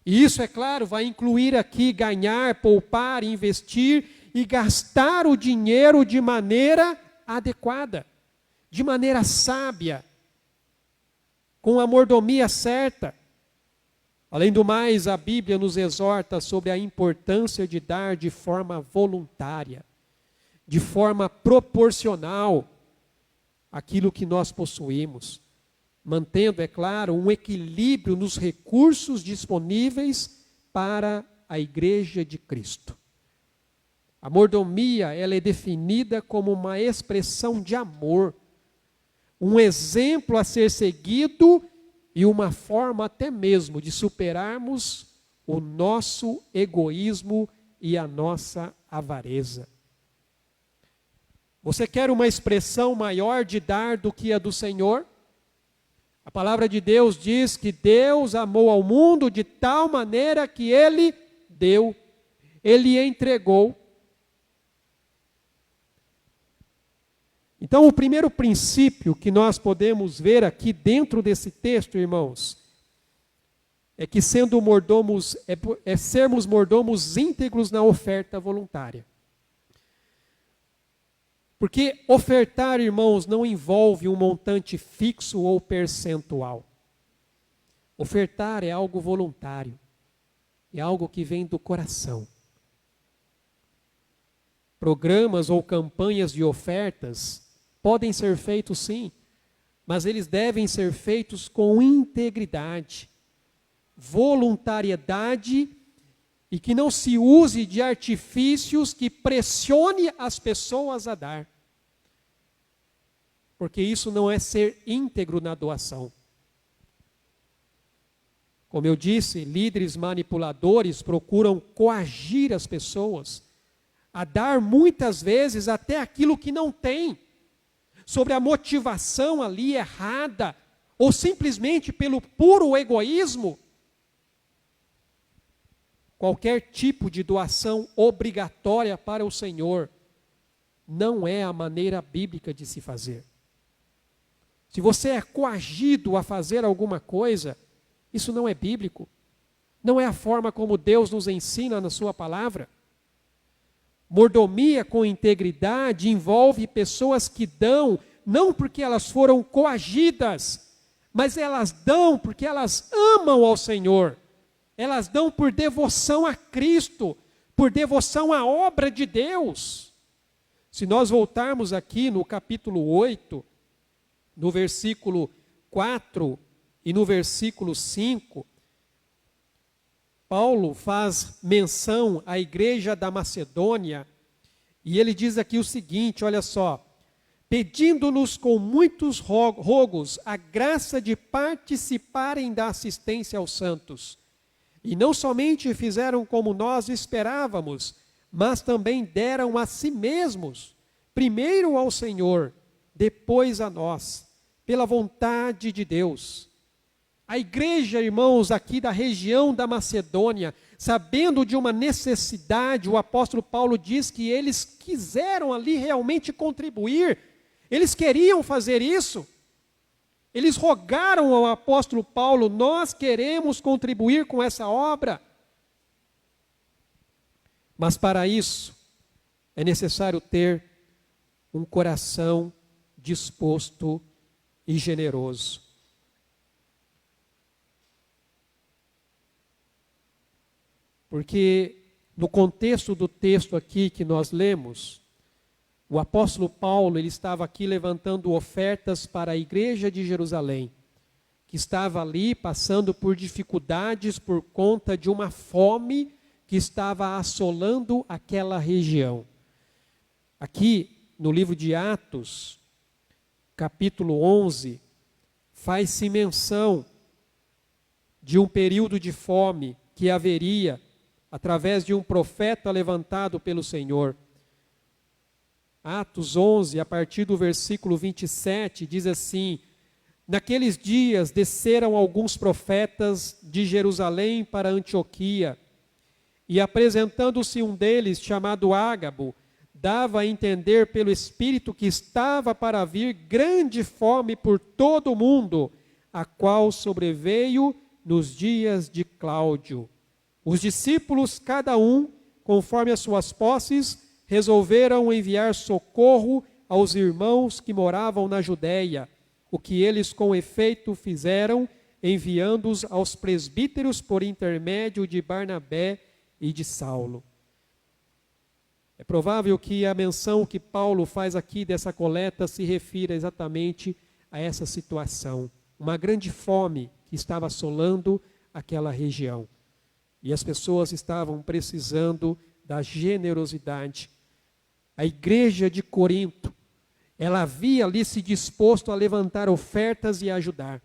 E isso, é claro, vai incluir aqui ganhar, poupar, investir e gastar o dinheiro de maneira adequada, de maneira sábia, com a mordomia certa. Além do mais, a Bíblia nos exorta sobre a importância de dar de forma voluntária, de forma proporcional aquilo que nós possuímos, mantendo, é claro, um equilíbrio nos recursos disponíveis para a Igreja de Cristo. A mordomia, ela é definida como uma expressão de amor, um exemplo a ser seguido e uma forma até mesmo de superarmos o nosso egoísmo e a nossa avareza. Você quer uma expressão maior de dar do que a do Senhor? A palavra de Deus diz que Deus amou ao mundo de tal maneira que Ele deu, Ele entregou. Então, o primeiro princípio que nós podemos ver aqui dentro desse texto, irmãos, é que sendo mordomos, é sermos mordomos íntegros na oferta voluntária. Porque ofertar, irmãos, não envolve um montante fixo ou percentual. Ofertar é algo voluntário, é algo que vem do coração. Programas ou campanhas de ofertas podem ser feitos sim, mas eles devem ser feitos com integridade, voluntariedade e que não se use de artifícios que pressione as pessoas a dar. Porque isso não é ser íntegro na doação. Como eu disse, líderes manipuladores procuram coagir as pessoas a dar muitas vezes até aquilo que não tem, sobre a motivação ali errada, ou simplesmente pelo puro egoísmo. Qualquer tipo de doação obrigatória para o Senhor não é a maneira bíblica de se fazer. Se você é coagido a fazer alguma coisa, isso não é bíblico. Não é a forma como Deus nos ensina na sua palavra. Mordomia com integridade envolve pessoas que dão, não porque elas foram coagidas, mas elas dão porque elas amam ao Senhor. Elas dão por devoção a Cristo, por devoção à obra de Deus. Se nós voltarmos aqui no capítulo 8, no versículo 4 e no versículo 5, Paulo faz menção à igreja da Macedônia, e ele diz aqui o seguinte, olha só: pedindo-nos com muitos rogos a graça de participarem da assistência aos santos. E não somente fizeram como nós esperávamos, mas também deram a si mesmos, primeiro ao Senhor, depois a nós, pela vontade de Deus. A igreja, irmãos, aqui da região da Macedônia, sabendo de uma necessidade, o apóstolo Paulo diz que eles quiseram ali realmente contribuir, eles queriam fazer isso. Eles rogaram ao apóstolo Paulo: nós queremos contribuir com essa obra. Mas para isso, é necessário ter um coração disposto e generoso. Porque no contexto do texto aqui que nós lemos, o apóstolo Paulo, ele estava aqui levantando ofertas para a igreja de Jerusalém, que estava ali passando por dificuldades por conta de uma fome que estava assolando aquela região. Aqui no livro de Atos, capítulo 11, faz-se menção de um período de fome que haveria através de um profeta levantado pelo Senhor. Atos 11, a partir do versículo 27, diz assim: naqueles dias desceram alguns profetas de Jerusalém para Antioquia, e apresentando-se um deles, chamado Ágabo, dava a entender pelo Espírito que estava para vir grande fome por todo o mundo, a qual sobreveio nos dias de Cláudio. Os discípulos, cada um, conforme as suas posses, resolveram enviar socorro aos irmãos que moravam na Judéia, o que eles com efeito fizeram, enviando-os aos presbíteros por intermédio de Barnabé e de Saulo. É provável que a menção que Paulo faz aqui dessa coleta se refira exatamente a essa situação. Uma grande fome que estava assolando aquela região. E as pessoas estavam precisando da generosidade. A igreja de Corinto, ela havia ali se disposto a levantar ofertas e ajudar.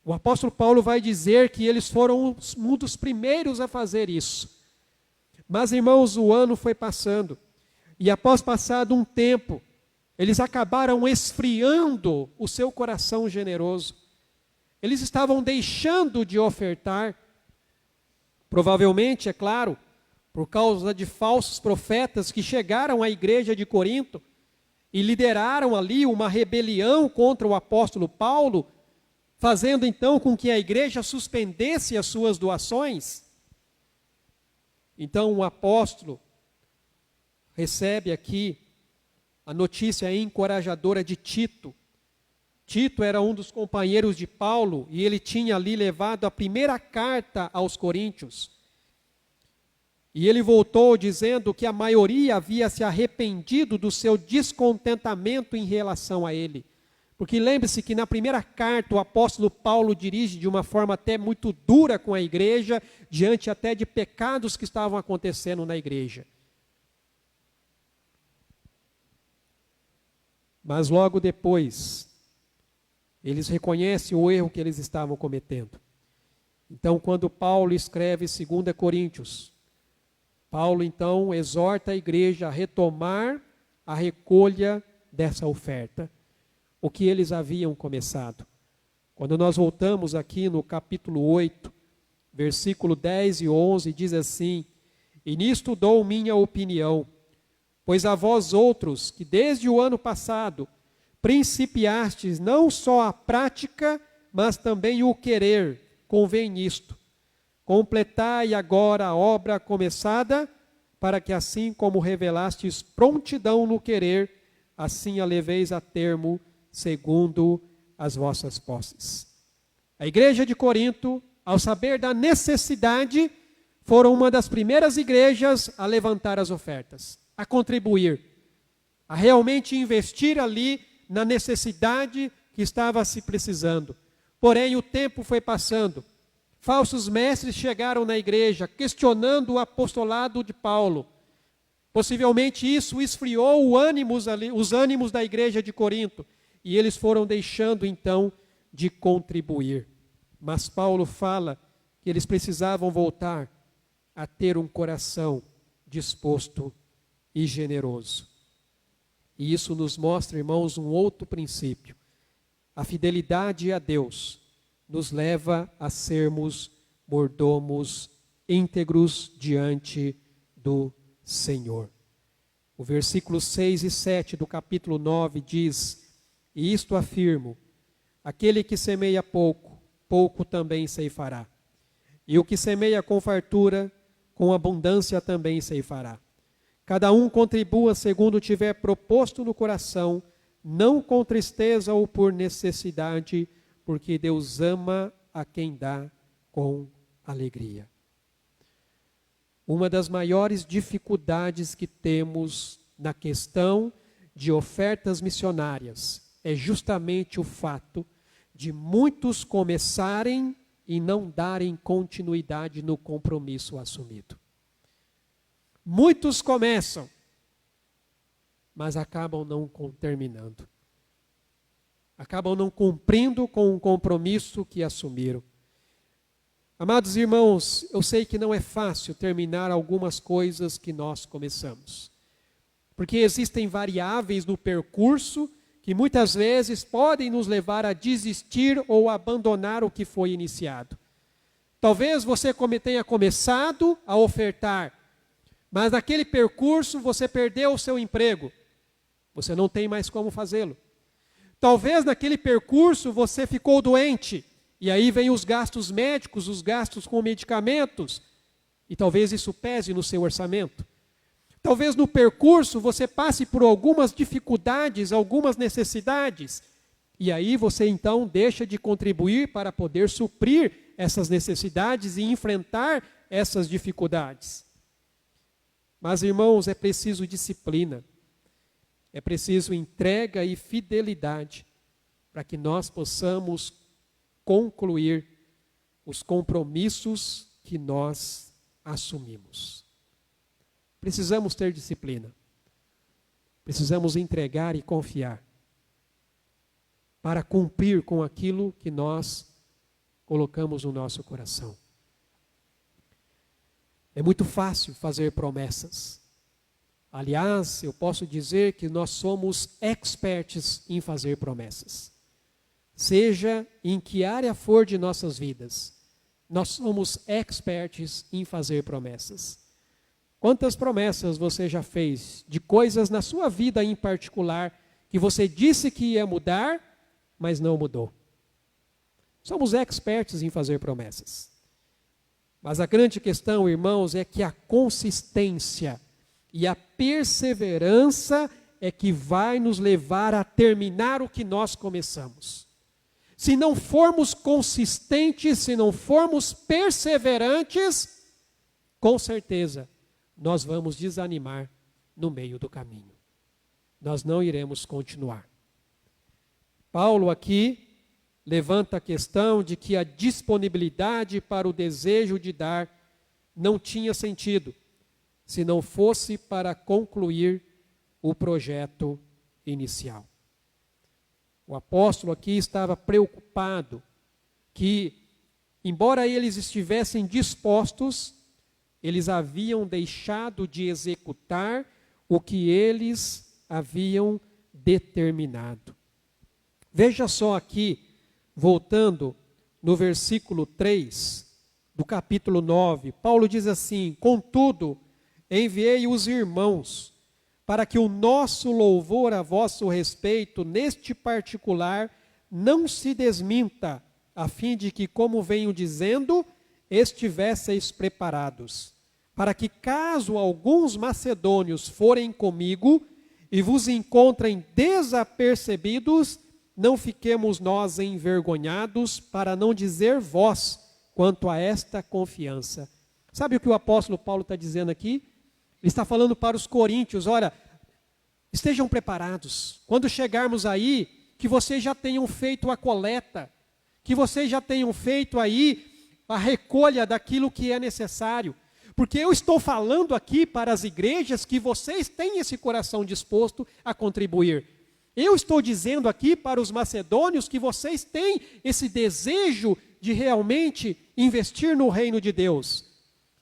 O apóstolo Paulo vai dizer que eles foram um dos primeiros a fazer isso. Mas, irmãos, o ano foi passando. E após passado um tempo, eles acabaram esfriando o seu coração generoso. Eles estavam deixando de ofertar. Provavelmente, é claro, por causa de falsos profetas que chegaram à igreja de Corinto e lideraram ali uma rebelião contra o apóstolo Paulo, fazendo então com que a igreja suspendesse as suas doações. Então o apóstolo recebe aqui a notícia encorajadora de Tito. Tito era um dos companheiros de Paulo e ele tinha ali levado a primeira carta aos coríntios. E ele voltou dizendo que a maioria havia se arrependido do seu descontentamento em relação a ele. Porque lembre-se que na primeira carta o apóstolo Paulo dirige de uma forma até muito dura com a igreja, diante até de pecados que estavam acontecendo na igreja. Mas logo depois, eles reconhecem o erro que eles estavam cometendo. Então, quando Paulo escreve 2 Coríntios, Paulo então exorta a igreja a retomar a recolha dessa oferta, o que eles haviam começado. Quando nós voltamos aqui no capítulo 8, versículo 10 e 11, diz assim: e nisto dou minha opinião, Pois a vós outros, que desde o ano passado principiastes não só a prática, mas também o querer, convém nisto. Completai agora a obra começada, para que assim como revelastes prontidão no querer, assim a leveis a termo, segundo as vossas posses. A igreja de Corinto, ao saber da necessidade, foram uma das primeiras igrejas a levantar as ofertas, a contribuir, a realmente investir ali na necessidade que estava se precisando. Porém, o tempo foi passando. Falsos mestres chegaram na igreja, questionando o apostolado de Paulo. Possivelmente isso esfriou os ânimos da igreja de Corinto, e eles foram deixando então de contribuir. Mas Paulo fala que eles precisavam voltar a ter um coração disposto e generoso. E isso nos mostra, irmãos, um outro princípio. A fidelidade a Deus nos leva a sermos mordomos íntegros diante do Senhor. O versículo 6 e 7 do capítulo 9 diz: E isto afirmo, aquele que semeia pouco, pouco também ceifará. E o que semeia com fartura, com abundância também ceifará. Cada um contribua segundo tiver proposto no coração, não com tristeza ou por necessidade, porque Deus ama a quem dá com alegria. Uma das maiores dificuldades que temos na questão de ofertas missionárias é justamente o fato de muitos começarem e não darem continuidade no compromisso assumido. Muitos começam, mas acabam não terminando. Acabam não cumprindo com o compromisso que assumiram. Amados irmãos, eu sei que não é fácil terminar algumas coisas que nós começamos. Porque existem variáveis no percurso que muitas vezes podem nos levar a desistir ou abandonar o que foi iniciado. Talvez você tenha começado a ofertar, mas naquele percurso você perdeu o seu emprego. Você não tem mais como fazê-lo. Talvez naquele percurso você ficou doente, e aí vem os gastos médicos, os gastos com medicamentos, e talvez isso pese no seu orçamento. Talvez no percurso você passe por algumas dificuldades, algumas necessidades, e aí você então deixa de contribuir para poder suprir essas necessidades e enfrentar essas dificuldades. Mas, irmãos, é preciso disciplina, é preciso entrega e fidelidade para que nós possamos concluir os compromissos que nós assumimos. Precisamos ter disciplina, precisamos entregar e confiar para cumprir com aquilo que nós colocamos no nosso coração. É muito fácil fazer promessas. Aliás, eu posso dizer que nós somos experts em fazer promessas. Seja em que área for de nossas vidas, nós somos experts em fazer promessas. Quantas promessas você já fez de coisas na sua vida em particular que você disse que ia mudar, mas não mudou? Somos experts em fazer promessas. Mas a grande questão, irmãos, é que a consistência e a perseverança é que vai nos levar a terminar o que nós começamos. Se não formos consistentes, se não formos perseverantes, com certeza nós vamos desanimar no meio do caminho. Nós não iremos continuar. Paulo aqui levanta a questão de que a disponibilidade para o desejo de dar não tinha sentido, se não fosse para concluir o projeto inicial. O apóstolo aqui estava preocupado que, embora eles estivessem dispostos, eles haviam deixado de executar o que eles haviam determinado. Veja só aqui, voltando no versículo 3 do capítulo 9, Paulo diz assim: Contudo, enviei os irmãos para que o nosso louvor a vosso respeito, neste particular, não se desminta, a fim de que, como venho dizendo, estivesseis preparados, para que, caso alguns macedônios forem comigo e vos encontrem desapercebidos, não fiquemos nós envergonhados, para não dizer vós, quanto a esta confiança. Sabe o que o apóstolo Paulo está dizendo aqui? Ele está falando para os coríntios, olha, estejam preparados. Quando chegarmos aí, que vocês já tenham feito a coleta, que vocês já tenham feito aí a recolha daquilo que é necessário. Porque eu estou falando aqui para as igrejas que vocês têm esse coração disposto a contribuir. Eu estou dizendo aqui para os macedônios que vocês têm esse desejo de realmente investir no reino de Deus.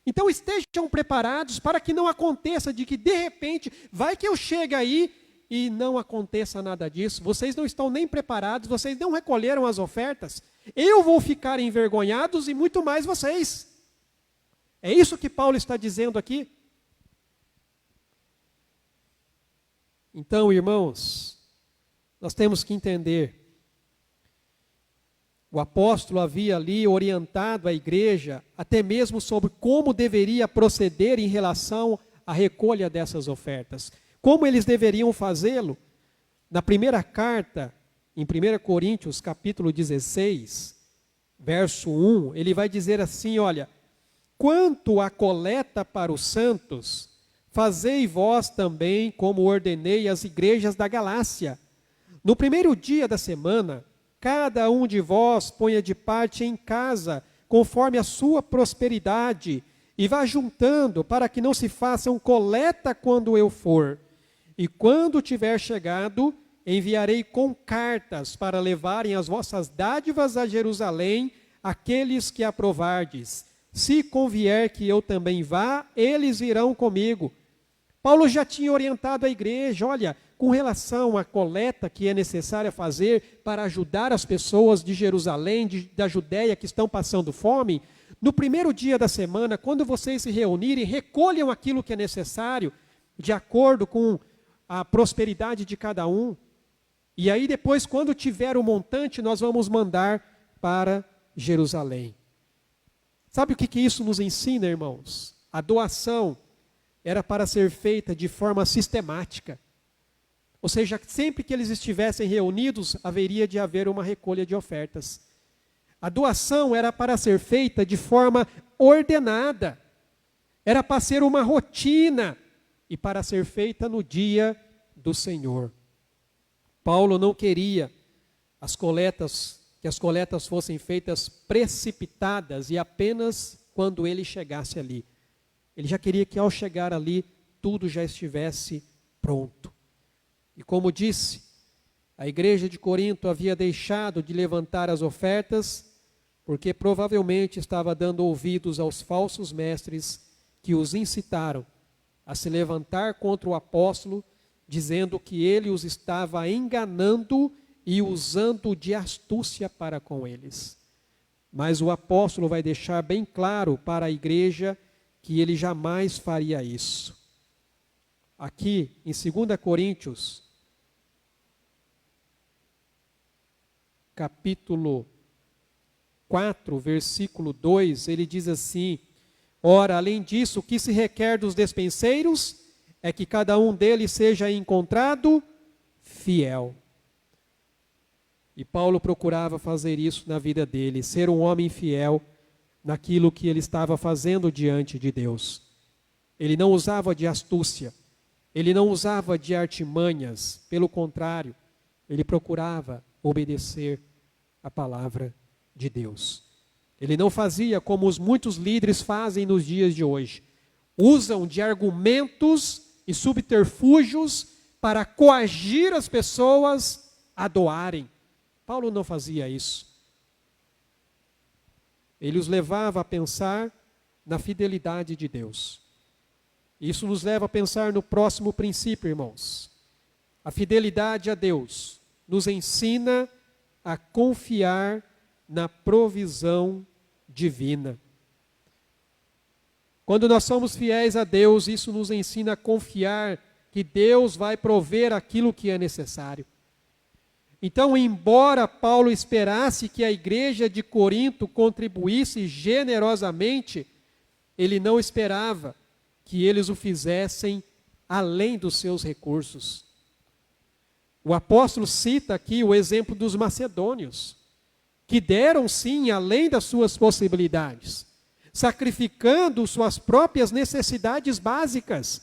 Então estejam preparados para que não aconteça de que de repente, vai que eu chegue aí e não aconteça nada disso. Vocês não estão nem preparados, vocês não recolheram as ofertas. Eu vou ficar envergonhados e muito mais vocês. É isso que Paulo está dizendo aqui. Então, irmãos, nós temos que entender. O apóstolo havia ali orientado a igreja, até mesmo sobre como deveria proceder em relação à recolha dessas ofertas. Como eles deveriam fazê-lo? Na primeira carta, em 1 Coríntios, capítulo 16, verso 1, ele vai dizer assim, olha, quanto à coleta para os santos, fazei vós também como ordenei às igrejas da Galácia. No primeiro dia da semana, cada um de vós ponha de parte em casa, conforme a sua prosperidade, e vá juntando, para que não se façam coleta quando eu for. E quando tiver chegado, enviarei com cartas para levarem as vossas dádivas a Jerusalém, aqueles que aprovardes. Se convier que eu também vá, eles irão comigo. Paulo já tinha orientado a igreja, olha, com relação à coleta que é necessária fazer para ajudar as pessoas de Jerusalém, da Judéia que estão passando fome, no primeiro dia da semana, quando vocês se reunirem, recolham aquilo que é necessário, de acordo com a prosperidade de cada um. E aí depois, quando tiver o montante, nós vamos mandar para Jerusalém. Sabe o que isso nos ensina, irmãos? A doação era para ser feita de forma sistemática. Ou seja, sempre que eles estivessem reunidos, haveria de haver uma recolha de ofertas. A doação era para ser feita de forma ordenada. Era para ser uma rotina e para ser feita no dia do Senhor. Paulo não queria que as coletas fossem feitas precipitadas e apenas quando ele chegasse ali. Ele já queria que ao chegar ali, tudo já estivesse pronto. E como disse, a igreja de Corinto havia deixado de levantar as ofertas, porque provavelmente estava dando ouvidos aos falsos mestres que os incitaram a se levantar contra o apóstolo, dizendo que ele os estava enganando e usando de astúcia para com eles. Mas o apóstolo vai deixar bem claro para a igreja que ele jamais faria isso. Aqui, em 2 Coríntios, capítulo 4, versículo 2, ele diz assim, ora, além disso, o que se requer dos despenseiros é que cada um deles seja encontrado fiel. E Paulo procurava fazer isso na vida dele, ser um homem fiel naquilo que ele estava fazendo diante de Deus. Ele não usava de astúcia, ele não usava de artimanhas, pelo contrário, ele procurava obedecer a palavra de Deus. Ele não fazia como os muitos líderes fazem nos dias de hoje. Usam de argumentos e subterfúgios para coagir as pessoas a doarem. Paulo não fazia isso. Ele os levava a pensar na fidelidade de Deus. Isso nos leva a pensar no próximo princípio, irmãos. A fidelidade a Deus nos ensina a confiar na provisão divina. Quando nós somos fiéis a Deus, isso nos ensina a confiar que Deus vai prover aquilo que é necessário. Então, embora Paulo esperasse que a igreja de Corinto contribuísse generosamente, ele não esperava que eles o fizessem além dos seus recursos. O apóstolo cita aqui o exemplo dos macedônios, que deram sim além das suas possibilidades, sacrificando suas próprias necessidades básicas.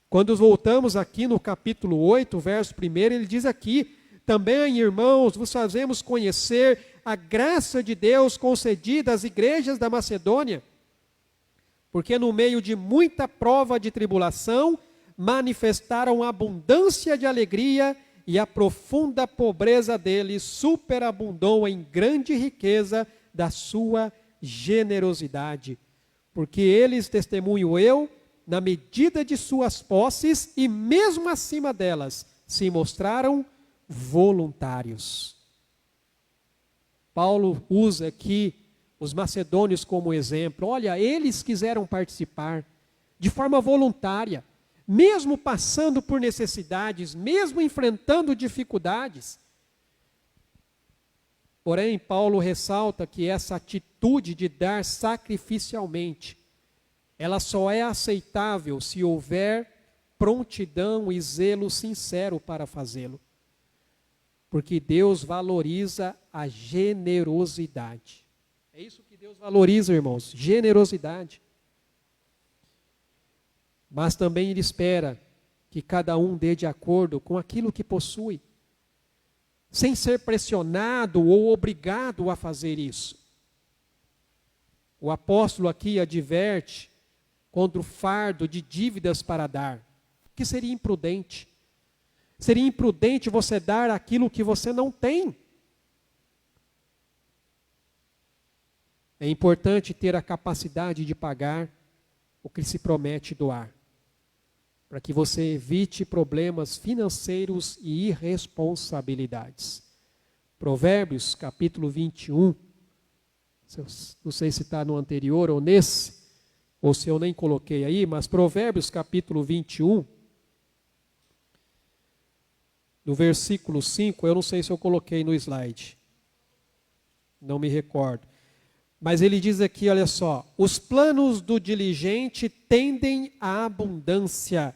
Quando voltamos aqui no capítulo 8, verso 1, ele diz aqui: também, irmãos, vos fazemos conhecer a graça de Deus concedida às igrejas da Macedônia, porque no meio de muita prova de tribulação, manifestaram abundância de alegria, e a profunda pobreza deles superabundou em grande riqueza da sua generosidade. Porque eles, testemunho eu, na medida de suas posses e mesmo acima delas, se mostraram voluntários. Paulo usa aqui os macedônios como exemplo. Olha, eles quiseram participar de forma voluntária, mesmo passando por necessidades, mesmo enfrentando dificuldades. Porém, Paulo ressalta que essa atitude de dar sacrificialmente, ela só é aceitável se houver prontidão e zelo sincero para fazê-lo. Porque Deus valoriza a generosidade. É isso que Deus valoriza, irmãos, generosidade. Mas também Ele espera que cada um dê de acordo com aquilo que possui, sem ser pressionado ou obrigado a fazer isso. O apóstolo aqui adverte contra o fardo de dívidas para dar, que seria imprudente. Seria imprudente você dar aquilo que você não tem. É importante ter a capacidade de pagar o que se promete doar, para que você evite problemas financeiros e irresponsabilidades. Provérbios, capítulo 21, não sei se está no anterior ou nesse, ou se eu nem coloquei aí, mas Provérbios, capítulo 21, no versículo 5, eu não sei se eu coloquei no slide, não me recordo. Mas ele diz aqui, olha só: os planos do diligente tendem à abundância,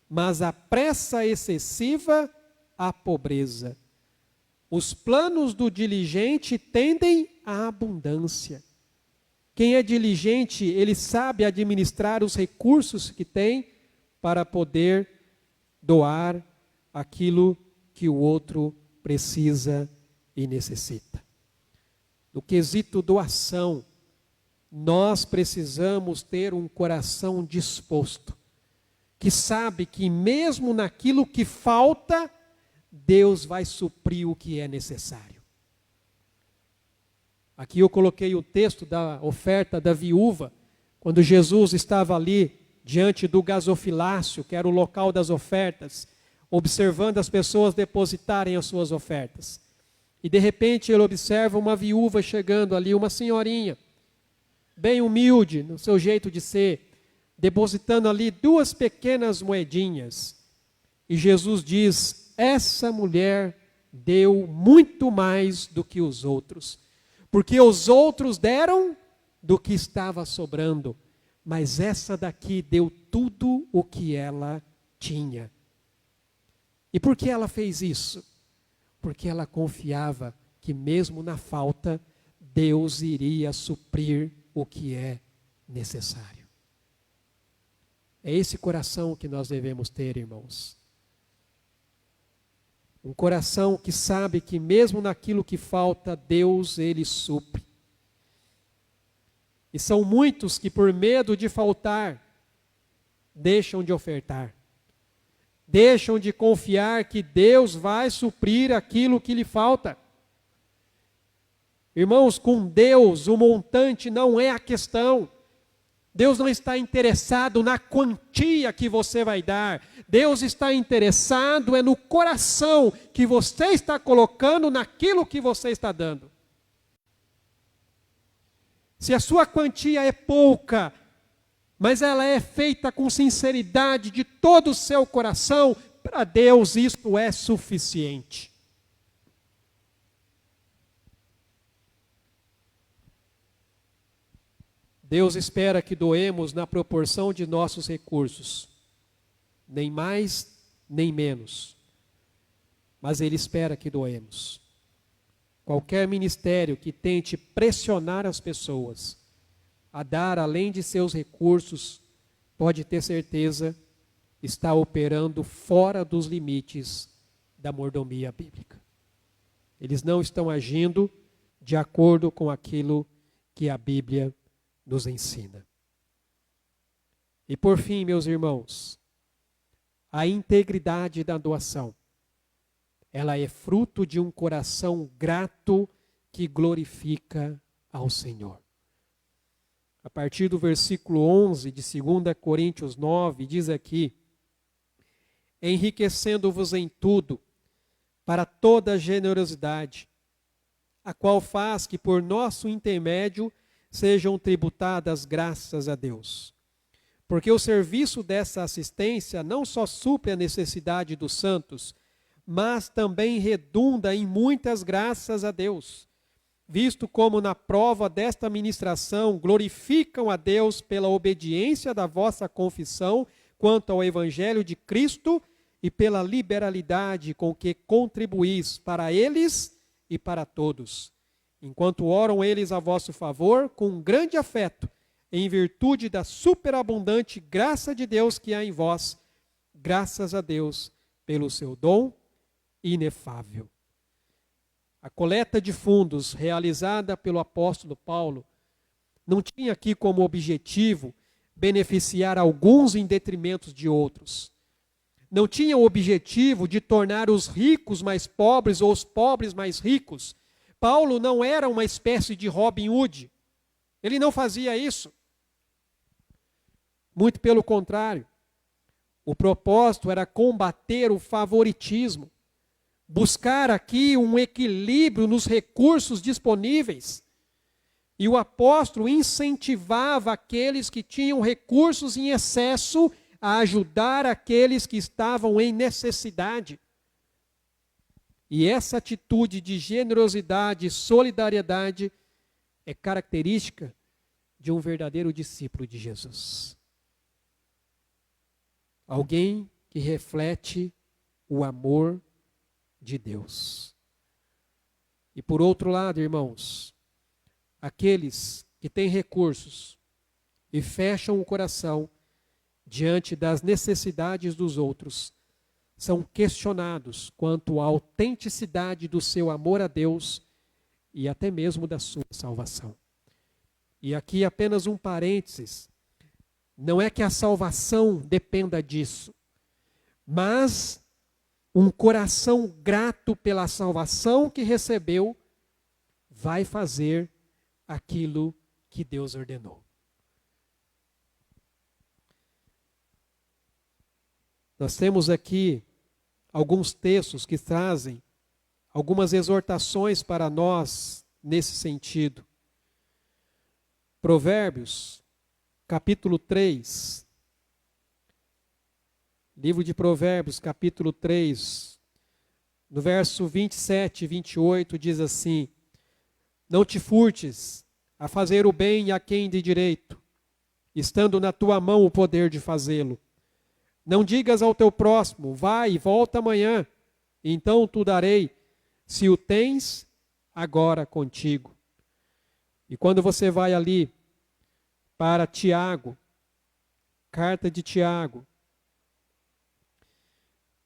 mas a pressa excessiva à pobreza. Os planos do diligente tendem à abundância. Quem é diligente, ele sabe administrar os recursos que tem para poder doar aquilo que o outro precisa e necessita. No quesito doação, nós precisamos ter um coração disposto, que sabe que mesmo naquilo que falta, Deus vai suprir o que é necessário. Aqui eu coloquei o texto da oferta da viúva, quando Jesus estava ali diante do gasofilácio, que era o local das ofertas, observando as pessoas depositarem as suas ofertas. E de repente ele observa uma viúva chegando ali, uma senhorinha, bem humilde no seu jeito de ser, depositando ali 2 pequenas moedinhas. E Jesus diz: essa mulher deu muito mais do que os outros, porque os outros deram do que estava sobrando, mas essa daqui deu tudo o que ela tinha. E por que ela fez isso? Porque ela confiava que mesmo na falta, Deus iria suprir o que é necessário. É esse coração que nós devemos ter, irmãos. Um coração que sabe que mesmo naquilo que falta, Deus, Ele supre. E são muitos que por medo de faltar, deixam de ofertar. Deixam de confiar que Deus vai suprir aquilo que lhe falta. Irmãos, com Deus o montante não é a questão. Deus não está interessado na quantia que você vai dar. Deus está interessado no coração que você está colocando naquilo que você está dando. Se a sua quantia é pouca, mas ela é feita com sinceridade de todo o seu coração, para Deus isto é suficiente. Deus espera que doemos na proporção de nossos recursos, nem mais, nem menos. Mas Ele espera que doemos. Qualquer ministério que tente pressionar as pessoas a dar além de seus recursos, pode ter certeza, está operando fora dos limites da mordomia bíblica. Eles não estão agindo de acordo com aquilo que a Bíblia nos ensina. E por fim, meus irmãos, a integridade da doação, ela é fruto de um coração grato que glorifica ao Senhor. A partir do versículo 11 de 2 Coríntios 9, diz aqui: enriquecendo-vos em tudo, para toda generosidade, a qual faz que por nosso intermédio sejam tributadas graças a Deus. Porque o serviço dessa assistência não só supre a necessidade dos santos, mas também redunda em muitas graças a Deus, visto como na prova desta ministração glorificam a Deus pela obediência da vossa confissão quanto ao Evangelho de Cristo e pela liberalidade com que contribuís para eles e para todos, enquanto oram eles a vosso favor com grande afeto, em virtude da superabundante graça de Deus que há em vós, graças a Deus pelo seu dom inefável. A coleta de fundos realizada pelo apóstolo Paulo não tinha aqui como objetivo beneficiar alguns em detrimento de outros. Não tinha o objetivo de tornar os ricos mais pobres ou os pobres mais ricos. Paulo não era uma espécie de Robin Hood. Ele não fazia isso. Muito pelo contrário. O propósito era combater o favoritismo. Buscar aqui um equilíbrio nos recursos disponíveis. E o apóstolo incentivava aqueles que tinham recursos em excesso a ajudar aqueles que estavam em necessidade. E essa atitude de generosidade e solidariedade é característica de um verdadeiro discípulo de Jesus. Alguém que reflete o amor de Deus. E por outro lado, irmãos, aqueles que têm recursos e fecham o coração diante das necessidades dos outros, são questionados quanto à autenticidade do seu amor a Deus e até mesmo da sua salvação. E aqui apenas um parênteses, não é que a salvação dependa disso, mas um coração grato pela salvação que recebeu vai fazer aquilo que Deus ordenou. Nós temos aqui alguns textos que trazem algumas exortações para nós nesse sentido. Provérbios, capítulo 3. Livro de Provérbios, capítulo 3, no verso 27 e 28, diz assim: não te furtes a fazer o bem a quem de direito, estando na tua mão o poder de fazê-lo. Não digas ao teu próximo, vai e volta amanhã, então tu darei, se o tens agora contigo. E quando você vai ali para Tiago, carta de Tiago,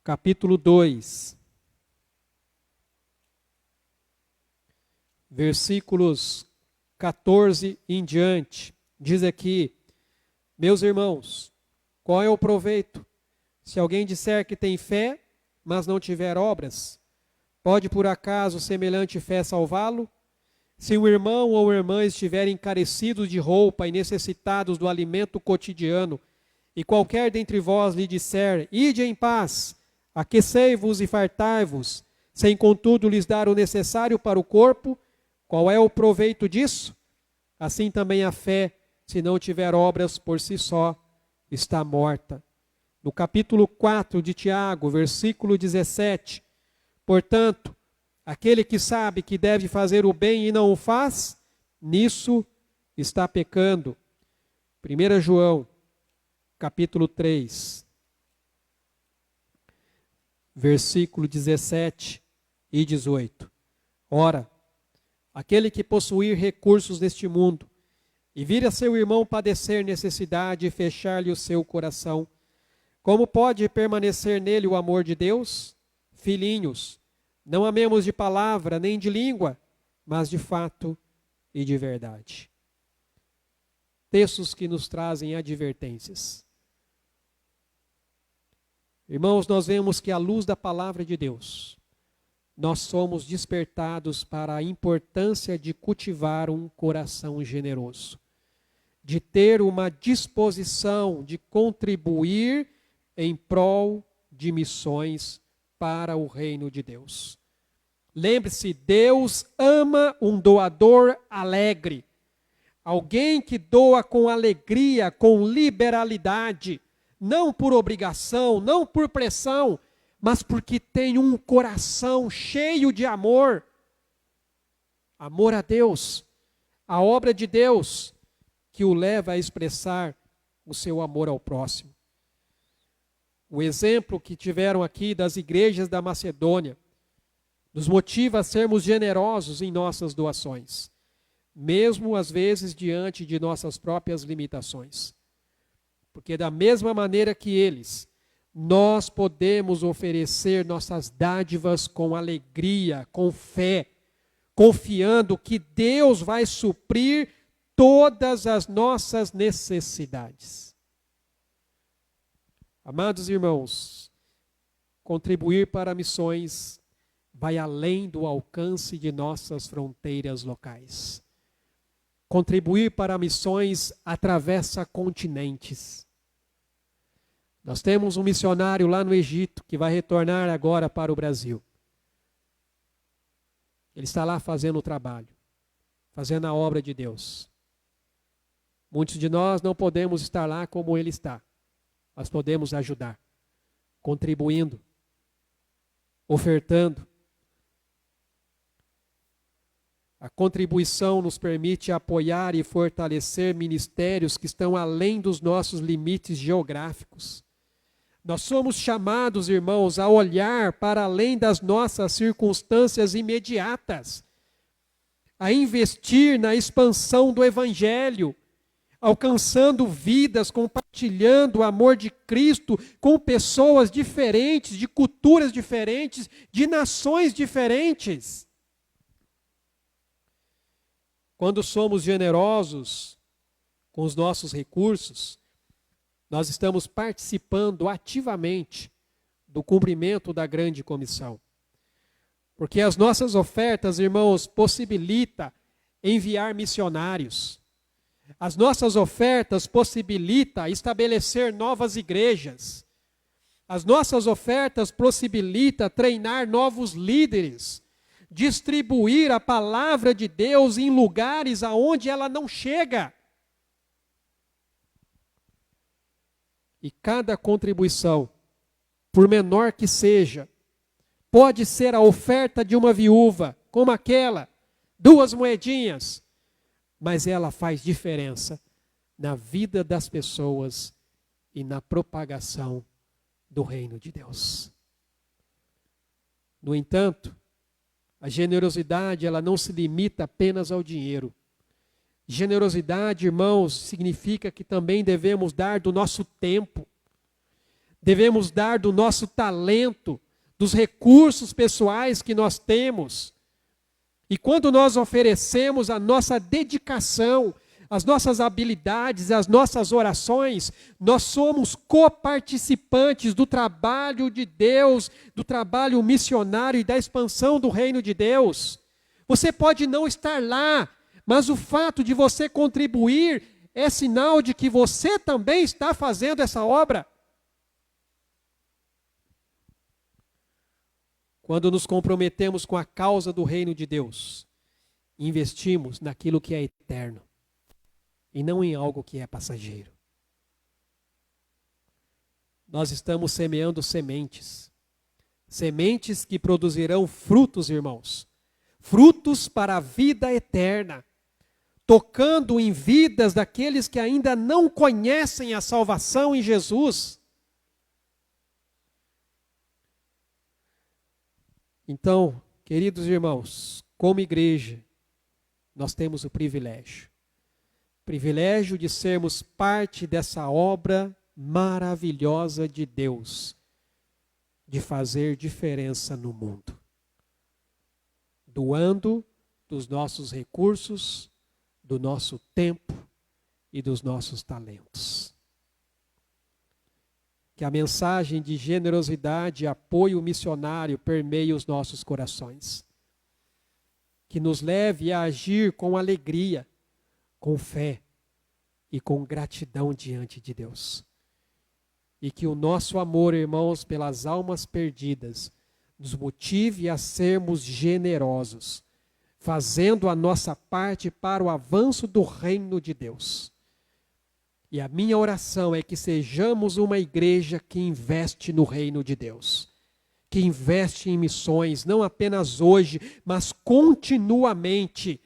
capítulo 2, versículos 14 em diante, diz aqui: meus irmãos, qual é o proveito? Se alguém disser que tem fé, mas não tiver obras, pode por acaso semelhante fé salvá-lo? Se um irmão ou irmã estiverem encarecidos de roupa e necessitados do alimento cotidiano, e qualquer dentre vós lhe disser, ide em paz, aquecei-vos e fartai-vos, sem contudo lhes dar o necessário para o corpo, qual é o proveito disso? Assim também a fé, se não tiver obras por si só, está morta. No capítulo 4 de Tiago, versículo 17, portanto, aquele que sabe que deve fazer o bem e não o faz, nisso está pecando. 1 João, capítulo 3, versículo 17 e 18. Ora, aquele que possuir recursos deste mundo e vir a seu irmão padecer necessidade e fechar-lhe o seu coração, como pode permanecer nele o amor de Deus? Filhinhos, não amemos de palavra nem de língua, mas de fato e de verdade. Textos que nos trazem advertências. Irmãos, nós vemos que à luz da palavra de Deus, nós somos despertados para a importância de cultivar um coração generoso, de ter uma disposição de contribuir em prol de missões para o reino de Deus. Lembre-se, Deus ama um doador alegre, alguém que doa com alegria, com liberalidade, não por obrigação, não por pressão, mas porque tem um coração cheio de amor. Amor a Deus, a obra de Deus, que o leva a expressar o seu amor ao próximo. O exemplo que tiveram aqui das igrejas da Macedônia nos motiva a sermos generosos em nossas doações, mesmo às vezes diante de nossas próprias limitações. Porque da mesma maneira que eles, nós podemos oferecer nossas dádivas com alegria, com fé, confiando que Deus vai suprir todas as nossas necessidades. Amados irmãos, contribuir para missões vai além do alcance de nossas fronteiras locais. Contribuir para missões atravessa continentes. Nós temos um missionário lá no Egito que vai retornar agora para o Brasil. Ele está lá fazendo o trabalho, fazendo a obra de Deus. Muitos de nós não podemos estar lá como ele está, mas podemos ajudar, contribuindo, ofertando. A contribuição nos permite apoiar e fortalecer ministérios que estão além dos nossos limites geográficos. Nós somos chamados, irmãos, a olhar para além das nossas circunstâncias imediatas, a investir na expansão do Evangelho, alcançando vidas, compartilhando o amor de Cristo com pessoas diferentes, de culturas diferentes, de nações diferentes. Quando somos generosos com os nossos recursos, nós estamos participando ativamente do cumprimento da grande comissão. Porque as nossas ofertas, irmãos, possibilitam enviar missionários. As nossas ofertas possibilitam estabelecer novas igrejas. As nossas ofertas possibilitam treinar novos líderes, distribuir a palavra de Deus em lugares aonde ela não chega. E cada contribuição, por menor que seja, pode ser a oferta de uma viúva, como aquela, 2 moedinhas, mas ela faz diferença na vida das pessoas e na propagação do reino de Deus. No entanto, a generosidade, ela não se limita apenas ao dinheiro. Generosidade, irmãos, significa que também devemos dar do nosso tempo, devemos dar do nosso talento, dos recursos pessoais que nós temos. E quando nós oferecemos a nossa dedicação, as nossas habilidades, as nossas orações, nós somos coparticipantes do trabalho de Deus, do trabalho missionário e da expansão do reino de Deus. Você pode não estar lá, mas o fato de você contribuir é sinal de que você também está fazendo essa obra. Quando nos comprometemos com a causa do reino de Deus, investimos naquilo que é eterno. e não em algo que é passageiro. Nós estamos semeando sementes. Sementes que produzirão frutos, irmãos. Frutos para a vida eterna. Tocando em vidas daqueles que ainda não conhecem a salvação em Jesus. Então, queridos irmãos, como igreja, nós temos o privilégio de sermos parte dessa obra maravilhosa de Deus, de fazer diferença no mundo, doando dos nossos recursos, do nosso tempo e dos nossos talentos. Que a mensagem de generosidade e apoio missionário permeie os nossos corações. Que nos leve a agir com alegria, com fé e com gratidão diante de Deus. E que o nosso amor, irmãos, pelas almas perdidas, nos motive a sermos generosos, fazendo a nossa parte para o avanço do reino de Deus. E a minha oração é que sejamos uma igreja que investe no reino de Deus, que investe em missões, não apenas hoje, mas continuamente,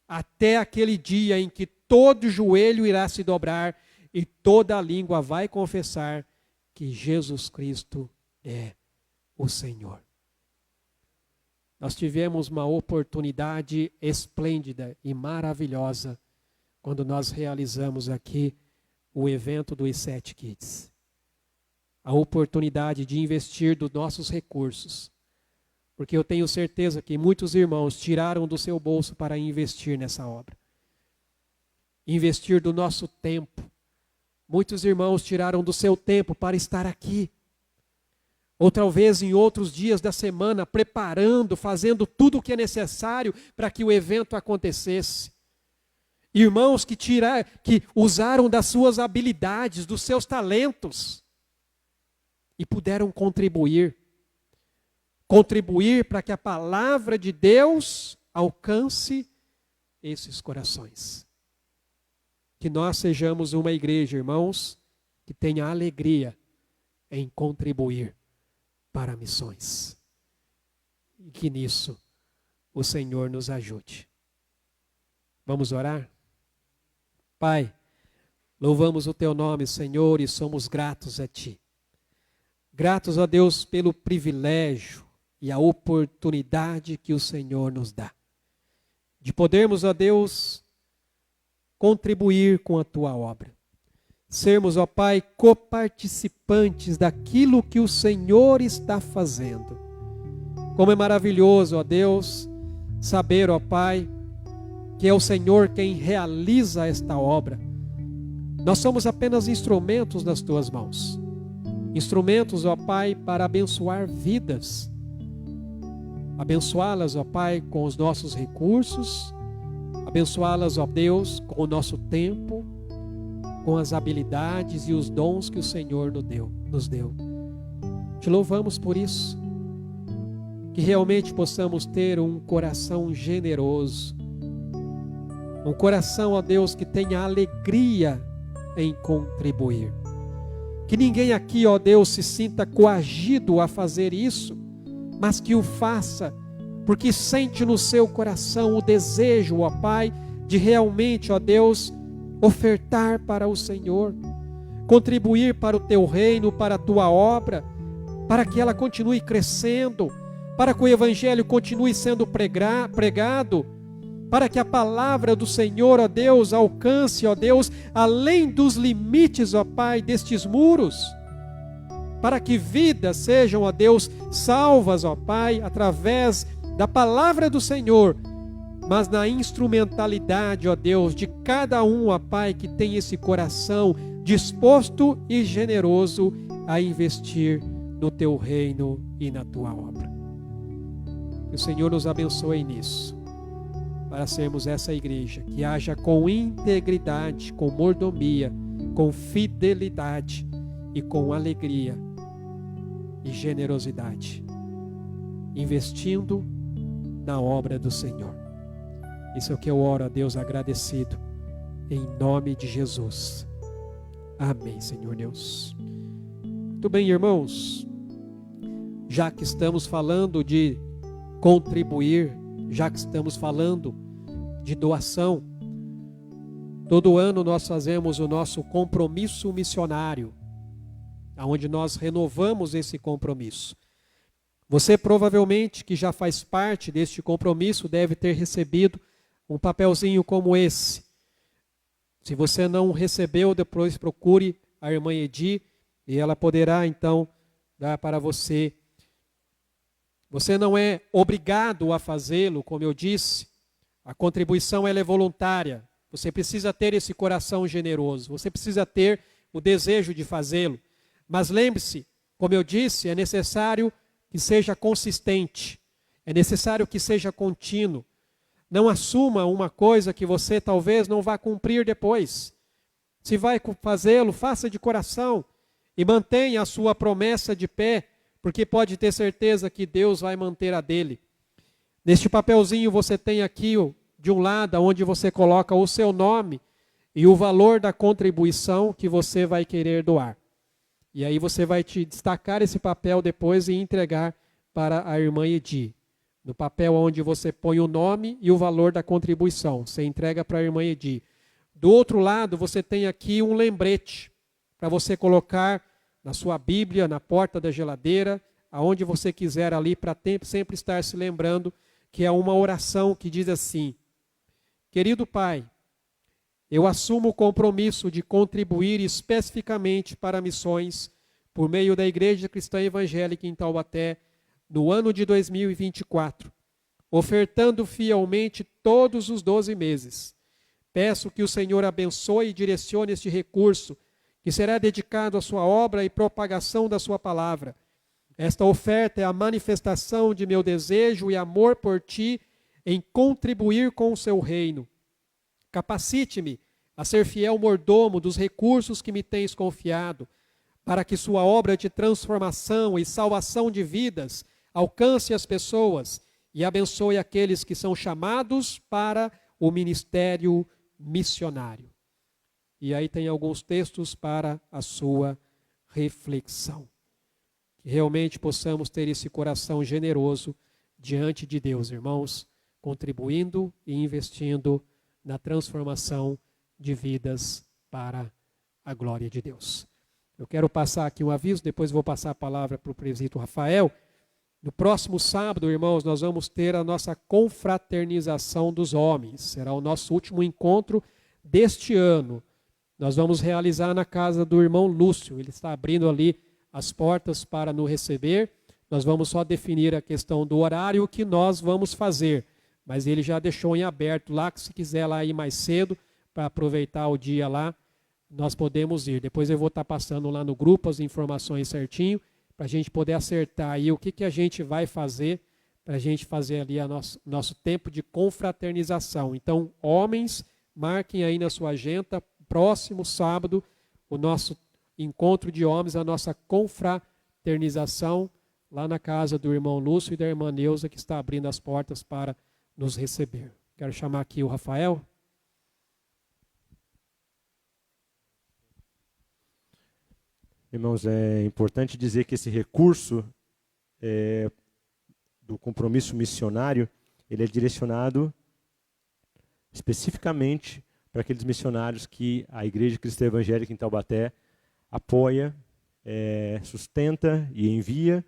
até aquele dia em que todo joelho irá se dobrar e toda língua vai confessar que Jesus Cristo é o Senhor. Nós tivemos uma oportunidade esplêndida e maravilhosa quando nós realizamos aqui o evento dos 7 Kids. A oportunidade de investir dos nossos recursos. Porque eu tenho certeza que muitos irmãos tiraram do seu bolso para investir nessa obra. Investir do nosso tempo. Muitos irmãos tiraram do seu tempo para estar aqui. Ou talvez em outros dias da semana, preparando, fazendo tudo o que é necessário para que o evento acontecesse. Irmãos que usaram das suas habilidades, dos seus talentos e puderam contribuir. Contribuir para que a palavra de Deus alcance esses corações. Que nós sejamos uma igreja, irmãos, que tenha alegria em contribuir para missões. E que nisso o Senhor nos ajude. Vamos orar? Pai, louvamos o Teu nome, Senhor, e somos gratos a Ti. Gratos a Deus pelo privilégio e a oportunidade que o Senhor nos dá. De podermos, ó Deus, contribuir com a Tua obra. Sermos, ó Pai, coparticipantes daquilo que o Senhor está fazendo. Como é maravilhoso, ó Deus, saber, ó Pai, que é o Senhor quem realiza esta obra. Nós somos apenas instrumentos nas Tuas mãos. Instrumentos, ó Pai, para abençoar vidas. Abençoá-las, ó Pai, com os nossos recursos. Abençoá-las, ó Deus, com o nosso tempo, com as habilidades e os dons que o Senhor nos deu. Te louvamos por isso. Que realmente possamos ter um coração generoso. Um coração, ó Deus, que tenha alegria em contribuir. Que ninguém aqui, ó Deus, se sinta coagido a fazer isso, mas que o faça, porque sente no seu coração o desejo, ó Pai, de realmente, ó Deus, ofertar para o Senhor, contribuir para o Teu reino, para a Tua obra, para que ela continue crescendo, para que o Evangelho continue sendo pregado, para que a palavra do Senhor, ó Deus, alcance, ó Deus, além dos limites, ó Pai, destes muros, para que vidas sejam, ó Deus, salvas, ó Pai, através da palavra do Senhor, mas na instrumentalidade, ó Deus, de cada um, ó Pai, que tem esse coração disposto e generoso a investir no Teu reino e na Tua obra. Que o Senhor nos abençoe nisso, para sermos essa igreja que haja com integridade, com mordomia, com fidelidade e com alegria e generosidade, investindo na obra do Senhor. Isso é o que eu oro a Deus agradecido, em nome de Jesus. Amém, Senhor Deus. Muito bem, irmãos, já que estamos falando de contribuir, já que estamos falando de doação, todo ano nós fazemos o nosso compromisso missionário, onde nós renovamos esse compromisso. Você provavelmente que já faz parte deste compromisso deve ter recebido um papelzinho como esse. Se você não recebeu, depois procure a irmã Edi e ela poderá então dar para você. Você não é obrigado a fazê-lo, como eu disse. A contribuição ela é voluntária. Você precisa ter esse coração generoso. Você precisa ter o desejo de fazê-lo. Mas lembre-se, como eu disse, é necessário que seja consistente. É necessário que seja contínuo. Não assuma uma coisa que você talvez não vá cumprir depois. Se vai fazê-lo, faça de coração e mantenha a sua promessa de pé, porque pode ter certeza que Deus vai manter a dele. Neste papelzinho você tem aqui, de um lado, onde você coloca o seu nome e o valor da contribuição que você vai querer doar. E aí você vai te destacar esse papel depois e entregar para a irmã Edi. No papel onde você põe o nome e o valor da contribuição. Você entrega para a irmã Edi. Do outro lado, você tem aqui um lembrete para você colocar na sua Bíblia, na porta da geladeira, aonde você quiser ali, para sempre estar se lembrando que é uma oração que diz assim: querido Pai, eu assumo o compromisso de contribuir especificamente para missões por meio da Igreja Cristã Evangélica em Taubaté, no ano de 2024, ofertando fielmente todos os 12 meses. Peço que o Senhor abençoe e direcione este recurso, que será dedicado à sua obra e propagação da sua palavra. Esta oferta é a manifestação de meu desejo e amor por ti em contribuir com o seu reino. Capacite-me a ser fiel mordomo dos recursos que me tens confiado, para que sua obra de transformação e salvação de vidas alcance as pessoas e abençoe aqueles que são chamados para o ministério missionário. E aí tem alguns textos para a sua reflexão. Que realmente possamos ter esse coração generoso diante de Deus, irmãos, contribuindo e investindo na transformação de vidas para a glória de Deus. Eu quero passar aqui um aviso, depois vou passar a palavra para o presbítero Rafael. No próximo sábado, irmãos, nós vamos ter a nossa confraternização dos homens. Será o nosso último encontro deste ano. Nós vamos realizar na casa do irmão Lúcio. Ele está abrindo ali as portas para nos receber. Nós vamos só definir a questão do horário que nós vamos fazer. Mas ele já deixou em aberto lá, que se quiser lá ir mais cedo, para aproveitar o dia lá, nós podemos ir. Depois eu vou estar passando lá no grupo as informações certinho, para a gente poder acertar aí o que a gente vai fazer, para a gente fazer ali nosso tempo de confraternização. Então, homens, marquem aí na sua agenda, próximo sábado, o nosso encontro de homens, a nossa confraternização, lá na casa do irmão Lúcio e da irmã Neuza, que está abrindo as portas para nos receber. Quero chamar aqui o Rafael. Irmãos, é importante dizer que esse recurso do compromisso missionário, ele é direcionado especificamente para aqueles missionários que a Igreja Cristã Evangélica em Taubaté apoia, sustenta e envia,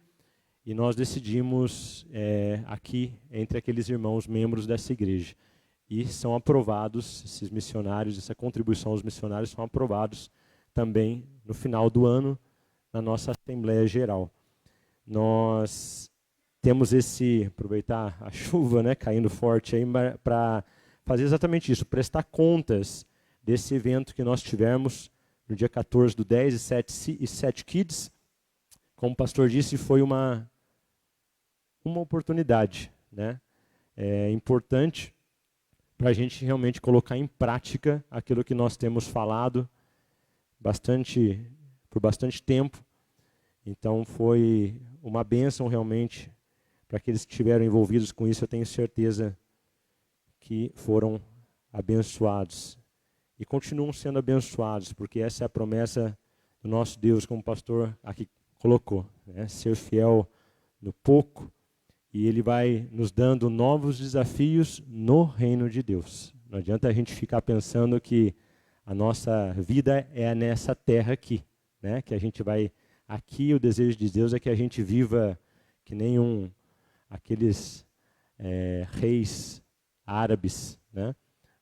e nós decidimos aqui, entre aqueles irmãos membros dessa igreja. E são aprovados, esses missionários, essa contribuição aos missionários são aprovados também no final do ano, na nossa Assembleia Geral. Nós temos aproveitar a chuva, né, caindo forte aí, para fazer exatamente isso, prestar contas desse evento que nós tivemos no dia 14 do 10 e 7 Kids. Como o pastor disse, foi uma oportunidade, né? É importante para a gente realmente colocar em prática aquilo que nós temos falado por bastante tempo. Então foi uma bênção realmente para aqueles que estiveram envolvidos com isso. Eu tenho certeza que foram abençoados. e continuam sendo abençoados, porque essa é a promessa do nosso Deus, como o pastor aqui colocou, né? Ser fiel no pouco, e Ele vai nos dando novos desafios no reino de Deus. Não adianta a gente ficar pensando que a nossa vida é nessa terra aqui, né? Que a gente vai aqui, o desejo de Deus é que a gente viva que nem aqueles reis árabes, né?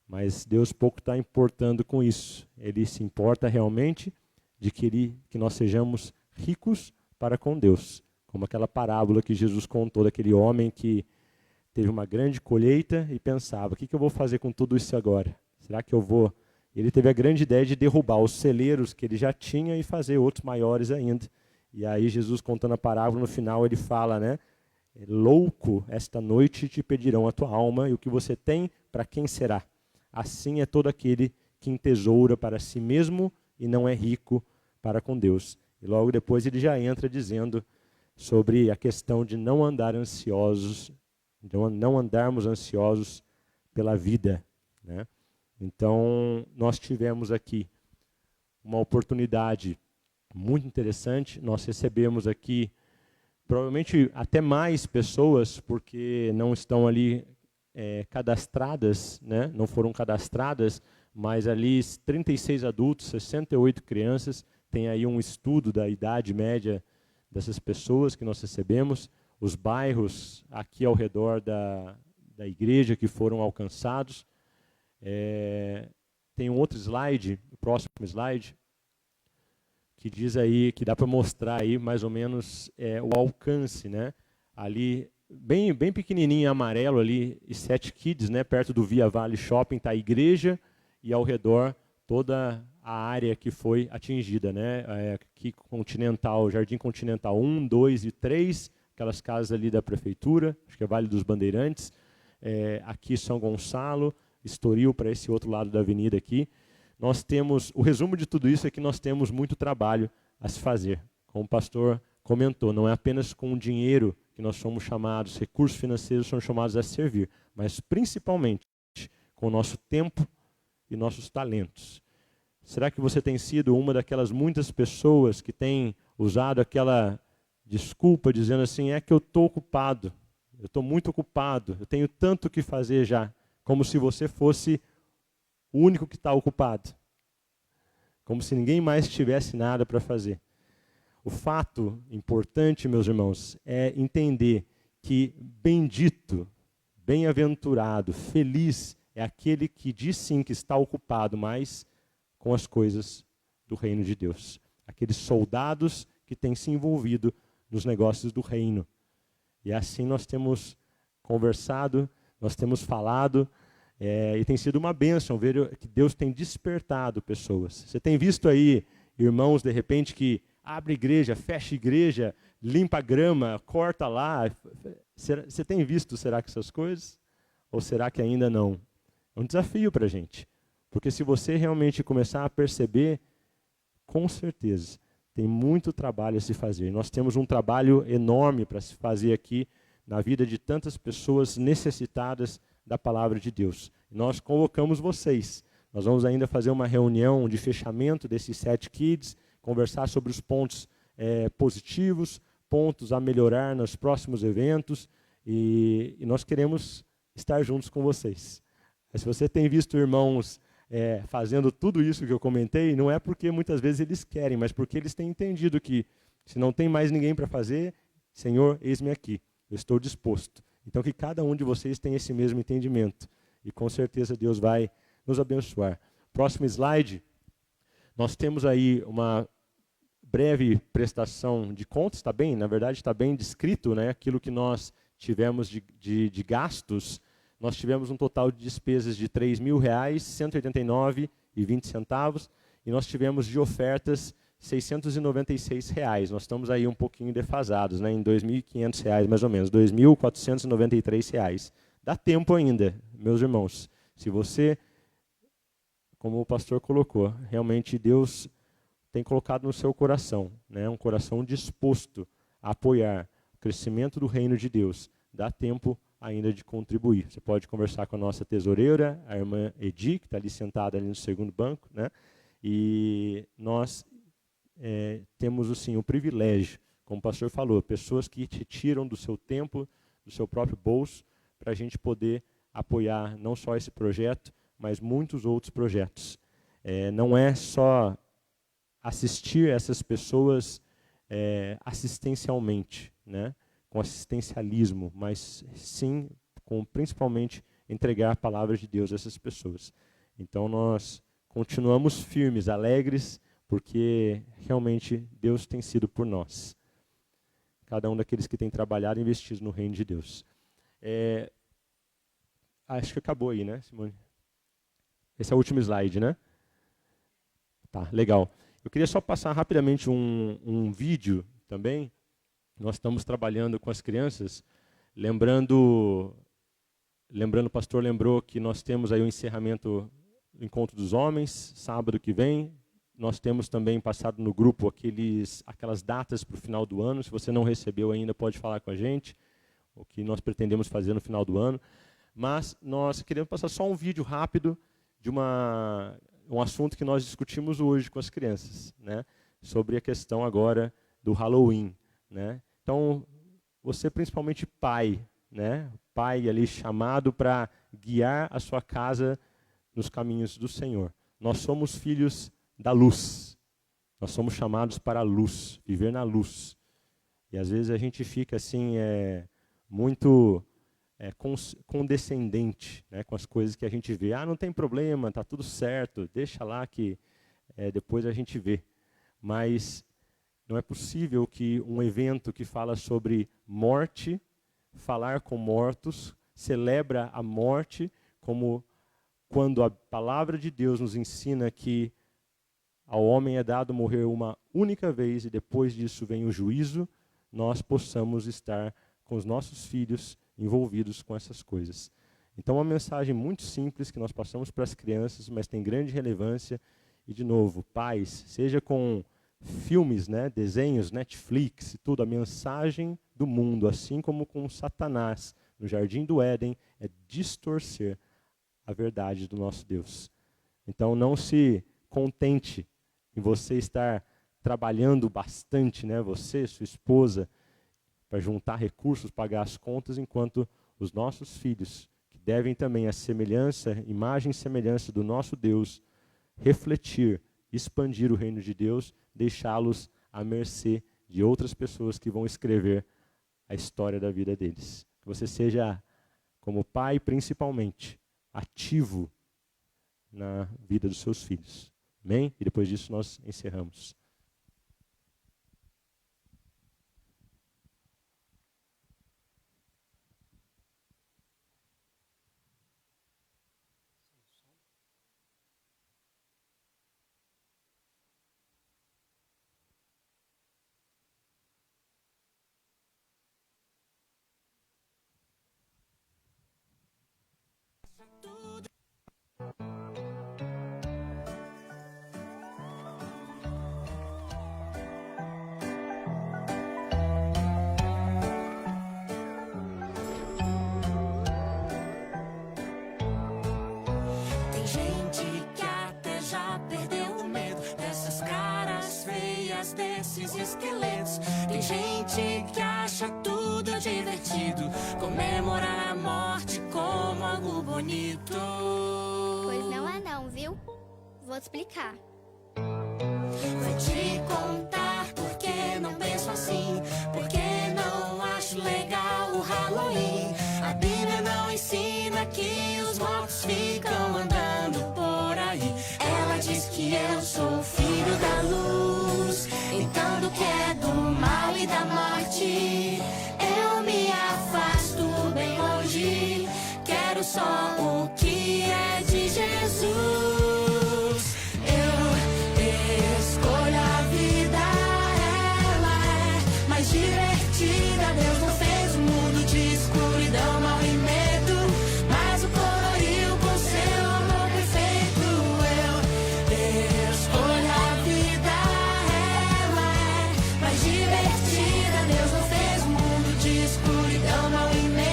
Mas Deus pouco está importando com isso. Ele se importa realmente de que nós sejamos ricos para com Deus. Como aquela parábola que Jesus contou daquele homem que teve uma grande colheita e pensava, o que eu vou fazer com tudo isso agora? Será que eu vou... Ele teve a grande ideia de derrubar os celeiros que ele já tinha e fazer outros maiores ainda. E aí Jesus, contando a parábola, no final ele fala, né? Louco, esta noite te pedirão a tua alma, e o que você tem, para quem será? Assim é todo aquele que entesoura para si mesmo e não é rico para com Deus. E logo depois ele já entra dizendo sobre a questão de não andar ansiosos, de não andarmos ansiosos pela vida, né? Então, nós tivemos aqui uma oportunidade muito interessante. Nós recebemos aqui provavelmente até mais pessoas, porque não estão ali cadastradas, né? Não foram cadastradas, mas ali 36 adultos, 68 crianças. Tem aí um estudo da idade média dessas pessoas que nós recebemos, os bairros aqui ao redor da igreja que foram alcançados. Tem um outro slide, o próximo slide, que diz aí, que dá para mostrar aí mais ou menos o alcance, né? Ali, bem pequenininho em amarelo ali, e 7 Kids, né? Perto do Via Vale Shopping está a igreja e ao redor toda a área que foi atingida, né? Aqui Continental, Jardim Continental 1, 2 e 3, aquelas casas ali da prefeitura, acho que é Vale dos Bandeirantes, aqui São Gonçalo, Estoril para esse outro lado da avenida aqui. Nós temos, o resumo de tudo isso é que nós temos muito trabalho a se fazer. Como o pastor comentou, não é apenas com o dinheiro que nós somos chamados, recursos financeiros são chamados a servir, mas principalmente com o nosso tempo e nossos talentos. Será que você tem sido uma daquelas muitas pessoas que tem usado aquela desculpa dizendo assim, é que eu estou ocupado, eu estou muito ocupado, eu tenho tanto que fazer já, como se você fosse o único que está ocupado. Como se ninguém mais tivesse nada para fazer. O fato importante, meus irmãos, é entender que bendito, bem-aventurado, feliz é aquele que diz sim que está ocupado, mas com as coisas do reino de Deus. Aqueles soldados que têm se envolvido nos negócios do reino. E assim nós temos conversado, nós temos falado, e tem sido uma bênção ver que Deus tem despertado pessoas. Você tem visto aí irmãos, de repente, que abre igreja, fecha igreja, limpa a grama, corta lá. Você tem visto, será que essas coisas? Ou será que ainda não? É um desafio para a gente. Porque se você realmente começar a perceber, com certeza, tem muito trabalho a se fazer. Nós temos um trabalho enorme para se fazer aqui na vida de tantas pessoas necessitadas da palavra de Deus. Nós convocamos vocês. Nós vamos ainda fazer uma reunião de fechamento desses 7 Kids, conversar sobre os pontos positivos, pontos a melhorar nos próximos eventos, e nós queremos estar juntos com vocês. Mas se você tem visto irmãos fazendo tudo isso que eu comentei, não é porque muitas vezes eles querem, mas porque eles têm entendido que se não tem mais ninguém para fazer, Senhor, eis-me aqui, eu estou disposto. Então que cada um de vocês tenha esse mesmo entendimento, e com certeza Deus vai nos abençoar. Próximo slide, nós temos aí uma breve prestação de contas, está bem? Na verdade está bem descrito, né? Aquilo que nós tivemos de gastos. Nós tivemos um total de despesas de R$ 3.189,20, e nós tivemos de ofertas R$ 696. Nós estamos aí um pouquinho defasados, né? Em R$ 2.500 mais ou menos, R$ 2.493. Dá tempo ainda, meus irmãos. Se você, como o pastor colocou, realmente Deus tem colocado no seu coração, né? Um coração disposto a apoiar o crescimento do reino de Deus. dá tempo ainda de contribuir. Você pode conversar com a nossa tesoureira, a irmã Edi, que está ali sentada ali no segundo banco, né? E nós temos assim, o privilégio, como o pastor falou, pessoas que te tiram do seu tempo, do seu próprio bolso, para a gente poder apoiar não só esse projeto, mas muitos outros projetos. Não é só assistir essas pessoas assistencialmente, né? Com assistencialismo, mas sim, principalmente, entregar a palavra de Deus a essas pessoas. Então nós continuamos firmes, alegres, porque realmente Deus tem sido por nós. Cada um daqueles que tem trabalhado e investido no reino de Deus. Acho que acabou aí, né, Simone? Esse é o último slide, né? Tá, legal. Eu queria só passar rapidamente um vídeo também. Nós estamos trabalhando com as crianças, lembrando, o pastor lembrou que nós temos aí o encerramento do Encontro dos Homens, sábado que vem. Nós temos também passado no grupo aquelas datas para o final do ano. Se você não recebeu ainda, pode falar com a gente, o que nós pretendemos fazer no final do ano. Mas nós queremos passar só um vídeo rápido de um assunto que nós discutimos hoje com as crianças, né? Sobre a questão agora do Halloween, né? Então, você principalmente pai, né? Pai ali chamado para guiar a sua casa nos caminhos do Senhor. Nós somos filhos da luz. Nós somos chamados para a luz, viver na luz. E às vezes a gente fica assim, muito condescendente, né, com as coisas que a gente vê. Não tem problema, está tudo certo, deixa lá que depois a gente vê. Mas não é possível que um evento que fala sobre morte, falar com mortos, celebra a morte, como quando a palavra de Deus nos ensina que ao homem é dado morrer uma única vez e depois disso vem o juízo, nós possamos estar com os nossos filhos envolvidos com essas coisas. Então, uma mensagem muito simples que nós passamos para as crianças, mas tem grande relevância. E, de novo, pais, seja com filmes, né, desenhos, Netflix e tudo, a mensagem do mundo, assim como com Satanás no Jardim do Éden, é distorcer a verdade do nosso Deus. Então, não se contente em você estar trabalhando bastante, né, você, sua esposa, para juntar recursos, pagar as contas, enquanto os nossos filhos, que devem também a semelhança, imagem e semelhança do nosso Deus, refletir, expandir o reino de Deus, deixá-los à mercê de outras pessoas que vão escrever a história da vida deles. Que você seja, como pai principalmente, ativo na vida dos seus filhos. Amém? E depois disso nós encerramos. Tem gente que até já perdeu o medo dessas caras feias, desses esqueletos. Tem gente que acha tudo divertido, comemorar a morte como algo bonito. Pois não é não, viu? Vou te explicar. Vou te contar porque não penso assim, porque não acho legal o Halloween. A Bíblia não ensina que os mortos ficam andando por aí. Ela diz que eu sou filho da luz, então do que é do mal e da morte eu me afasto bem longe. Quero só o que é de Jesus. Escolha a vida, ela é mais divertida. Deus não fez um mundo de escuridão, mal e medo, mas o coloriu com seu amor perfeito. Eu escolho a vida, ela é mais divertida. Deus não fez um mundo de escuridão, mal e medo.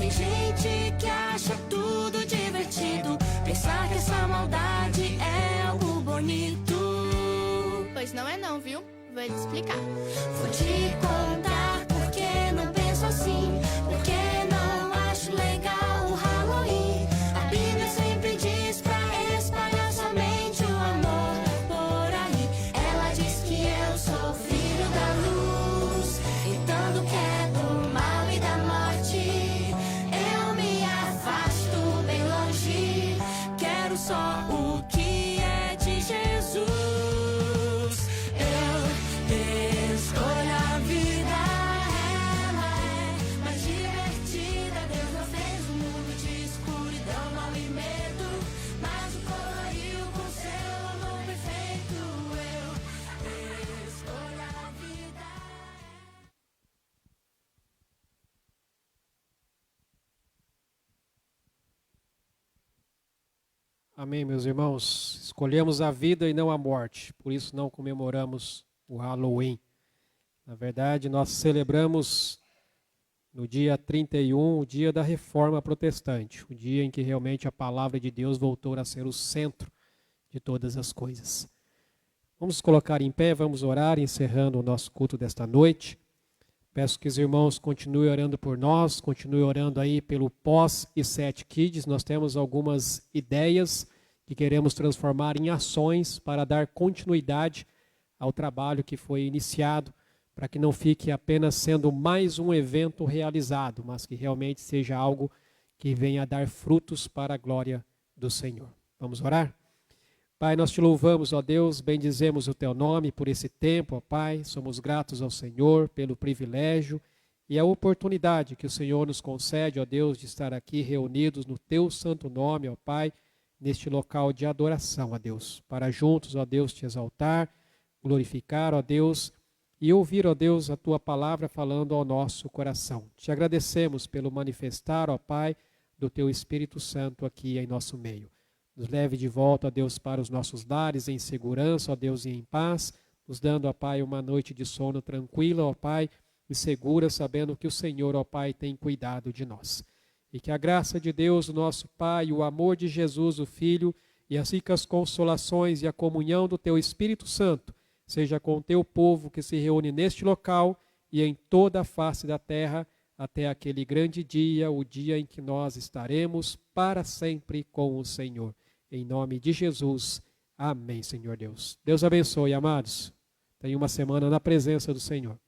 Tem gente que acha tudo divertido, pensar que essa maldade é algo bonito. Pois não é não, viu? Vou te explicar. Vou te contar porque não penso assim, porque não acho legal o Halloween. A Bíblia sempre diz pra espalhar somente o amor por aí. Ela diz que eu sou filho da luz, então do que é do mal e da morte eu me afasto bem longe. Quero só o que é de Jesus. Escolha a vida, ela é mais divertida. Deus não fez um mundo de escuridão, mal e medo, mas o coloriu com seu amor perfeito. Eu escolho a vida. Amém, meus irmãos. Escolhemos a vida e não a morte, por isso não comemoramos o Halloween. Na verdade, nós celebramos no dia 31, o dia da Reforma Protestante, o dia em que realmente a palavra de Deus voltou a ser o centro de todas as coisas. Vamos colocar em pé, vamos orar, encerrando o nosso culto desta noite. Peço que os irmãos continuem orando por nós, continuem orando aí pelo pós e 7 Kids. Nós temos algumas ideias que queremos transformar em ações para dar continuidade ao trabalho que foi iniciado, para que não fique apenas sendo mais um evento realizado, mas que realmente seja algo que venha a dar frutos para a glória do Senhor. Vamos orar? Pai, nós te louvamos, ó Deus, bendizemos o teu nome por esse tempo, ó Pai. Somos gratos ao Senhor pelo privilégio e a oportunidade que o Senhor nos concede, ó Deus, de estar aqui reunidos no teu santo nome, ó Pai, neste local de adoração, ó Deus, para juntos, ó Deus, te exaltar, glorificar, ó Deus, e ouvir, ó Deus, a tua palavra falando ao nosso coração. Te agradecemos pelo manifestar, ó Pai, do teu Espírito Santo aqui em nosso meio. Nos leve de volta, ó Deus, para os nossos lares em segurança, ó Deus, e em paz, nos dando, ó Pai, uma noite de sono tranquila, ó Pai, e segura, sabendo que o Senhor, ó Pai, tem cuidado de nós. E que a graça de Deus, o nosso Pai, o amor de Jesus, o Filho, e as ricas consolações e a comunhão do teu Espírito Santo seja com o teu povo que se reúne neste local e em toda a face da terra, até aquele grande dia, o dia em que nós estaremos para sempre com o Senhor. Em nome de Jesus, amém, Senhor Deus. Deus abençoe, amados. Tenha uma semana na presença do Senhor.